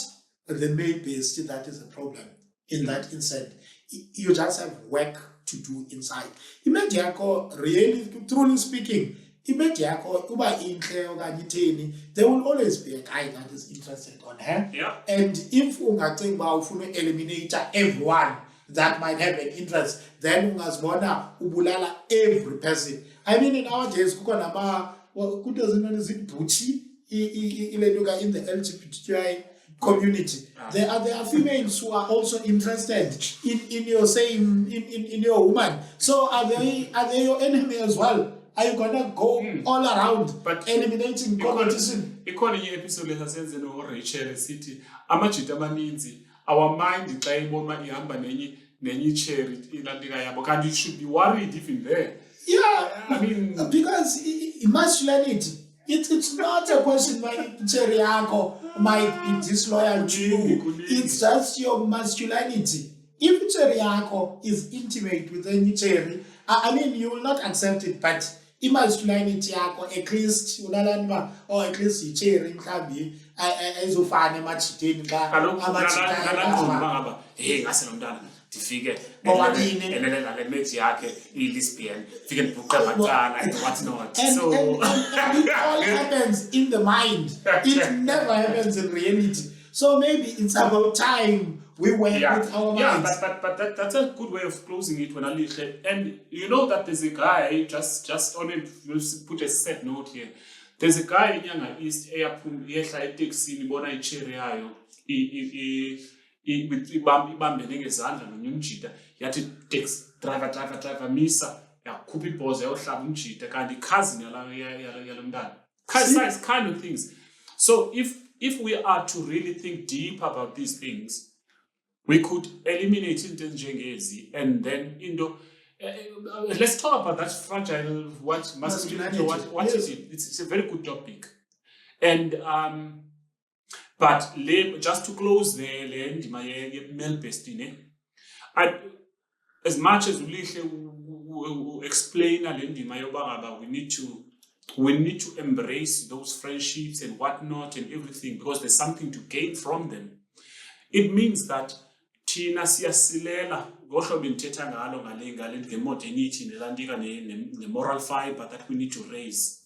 the male based that is a problem in that instant. You just have work to do inside. Image yako, really, truly speaking, image yako, uba inhle okanye itheni, there will always be a guy that is interested on her. Yeah. And if ungacinga uba ufuna eliminate everyone that might have an interest, then ungazibona ubulala every person. I mean, in our days, who doesn't know, is it Buchi in the LGBTQI community? There are females who are also interested in your same in your woman. So are they your enemy as well? Are you gonna go all around but eliminating competition? Equally episode esasenze no Rachel City amajita amaninzi our mind xa ibona ihamba nenye cherry ilandika yabo kanti you should be worried even there. Yeah, I mean, because masculinity, it's not a question my cherry yako might be disloyal to you. It's just your masculinity. If cherry yako is intimate with any cherry, I mean, you will not accept it, but masculinity yako, at least unalanwa or at least icherry mhlambi ayizofana emajiteni ka amajita hey ngaselomntana ndifike and mate yakhe i-lesbian fike ndibhuqe amacala and what not. So and it all happens in the mind. It never happens in reality. So maybe it's about time we work with our minds. But that's a good way of closing it when I leave. And you know that there's a guy, just on it, we'll put a set note here. There's a guy in Yanga East, yehla eteksini ibona icherry yayo ibambene ngezandla nomjita yathi taxi driver misa yakhupha ibhozo yayohlaba umjita kanti cousin yalo mntana. Kind of things. So if we are to really think deep about these things, we could eliminate into njengezi and then let's talk about that fragile masculinity. What is it? It's a very good topic. And but just to close there, ndima male destiny. As much as we explain we need to embrace those friendships and whatnot and everything because there's something to gain from them. It means that Tina siyasilela ngohlobo endithetha ngalo ngale ngemodernity nelandika ne-moral fiber that we need to raise,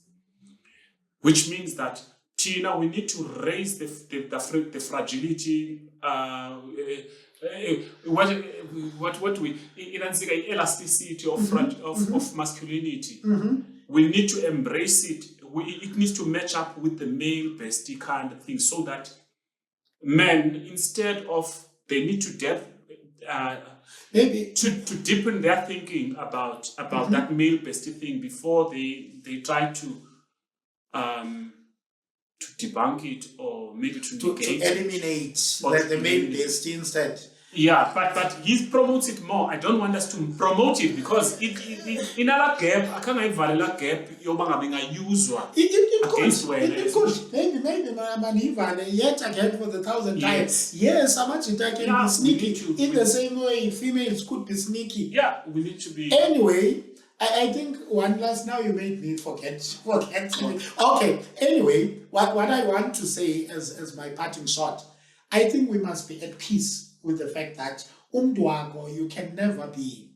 which means that Tina, we need to raise the fragility, what we elasticity of masculinity. We need to embrace it. It needs to match up with the male bestie kind of thing, so that men, instead of they need to maybe to deepen their thinking about that male bestie thing before they try to debunk it or maybe to to negate eliminate Or the to male eliminate. bestie instead. Yeah, but he promotes it more. I don't want us to promote it because in a gap, I can't even gap, you're going to use one. It Against could, where it could, maybe man, yet again for the 1,000th time. Yes. Yes, Amachita can Yeah, be we sneaky need to- in we- the same way females could be sneaky. Yeah, we need to be. Anyway, I think one last, now you made me forget. Okay, anyway, what I want to say as my parting shot, I think we must be at peace with the fact that you can never be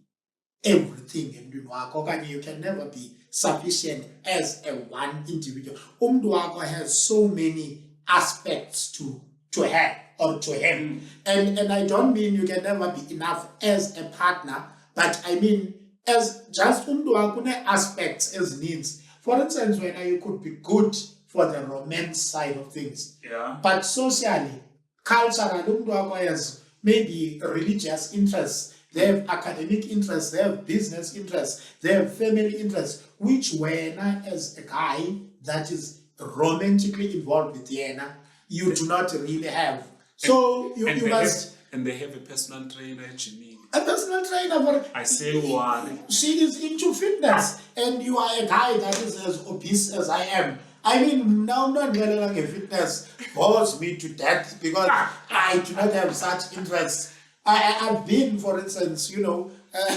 everything emntwini wakho, okanye you can never be sufficient as a one individual. Umntu has so many aspects to her or to him. And I don't mean you can never be enough as a partner, but I mean as just umntu wakho aspects as needs. For instance, when you could be good for the romance side of things, Yeah. but socially, culturally, umntu has maybe religious interests, they have academic interests, they have business interests, they have family interests, which when as a guy that is romantically involved with Yena, you do not really have. So you must. And they have a personal trainer, Janine. A personal trainer for I say one. she is into fitness, and you are a guy that is as obese as I am. I mean, now not getting a fitness bores me to death because I do not have such interests. I've been, for instance, on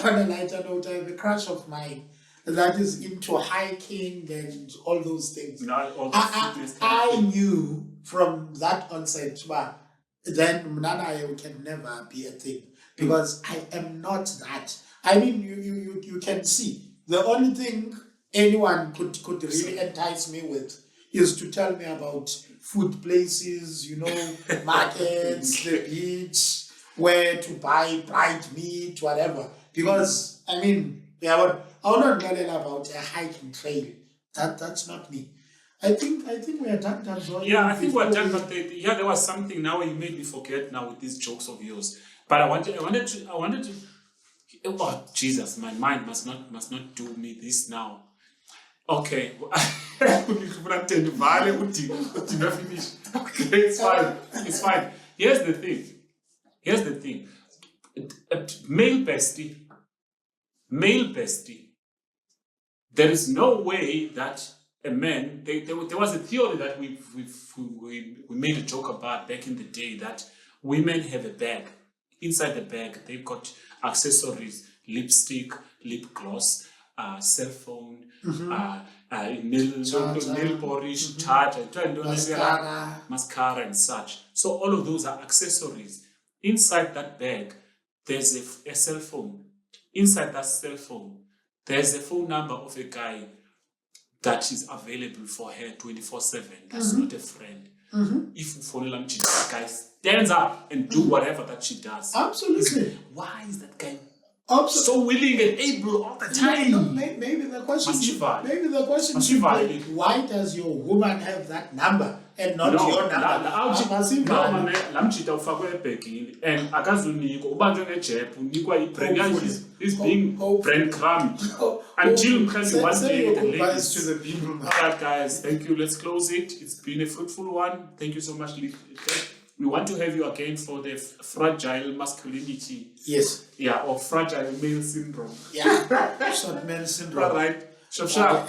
a lighter note, I have a crush of mine that is into hiking and all those things. Not all the fitness kind of I thing. knew from that onset, but then Mnana can never be a thing because I am not that. I mean, you can see the only thing anyone could really entice me with is to tell me about food places, markets, the beach, where to buy bright meat, whatever. Because I mean, I will not learn about a hiking trail. That's not me. I think we are done. Yeah, I think we're done. But there was something now you made me forget now with these jokes of yours. But I wanted to. Oh Jesus, my mind must not do me this now. Okay. Okay, it's fine. It's fine. Here's the thing. Male bestie. There is no way that a man. There was a theory that we made a joke about back in the day that women have a bag. Inside the bag, they've got accessories: lipstick, lip gloss, cell phone, nail polish, charger, mascara, and such. So all of those are accessories. Inside that bag, there's a cell phone. Inside that cell phone, there's a phone number of a guy that is available for her 24/7. That's not a friend. If you follow them, that guy stands up and do whatever that she does. Absolutely. Why is that guy Absolutely. so willing and able all the time? No, maybe the question Must should you be, why does your woman have that number and not your number? Lamchita ufakwe ebhegini and akazunikwa ubanjwe ngejephu unikwa i-brain yakhe is being brain crammed until mhlawumbe one Say day your the goodbyes ladies. to the people. All right, guys, thank you. Let's close it. It's been a fruitful one. Thank you so much. We want to have you again for the fragile masculinity. Yes. Yeah, or fragile male syndrome. Yeah. Short man syndrome. All right. Shop.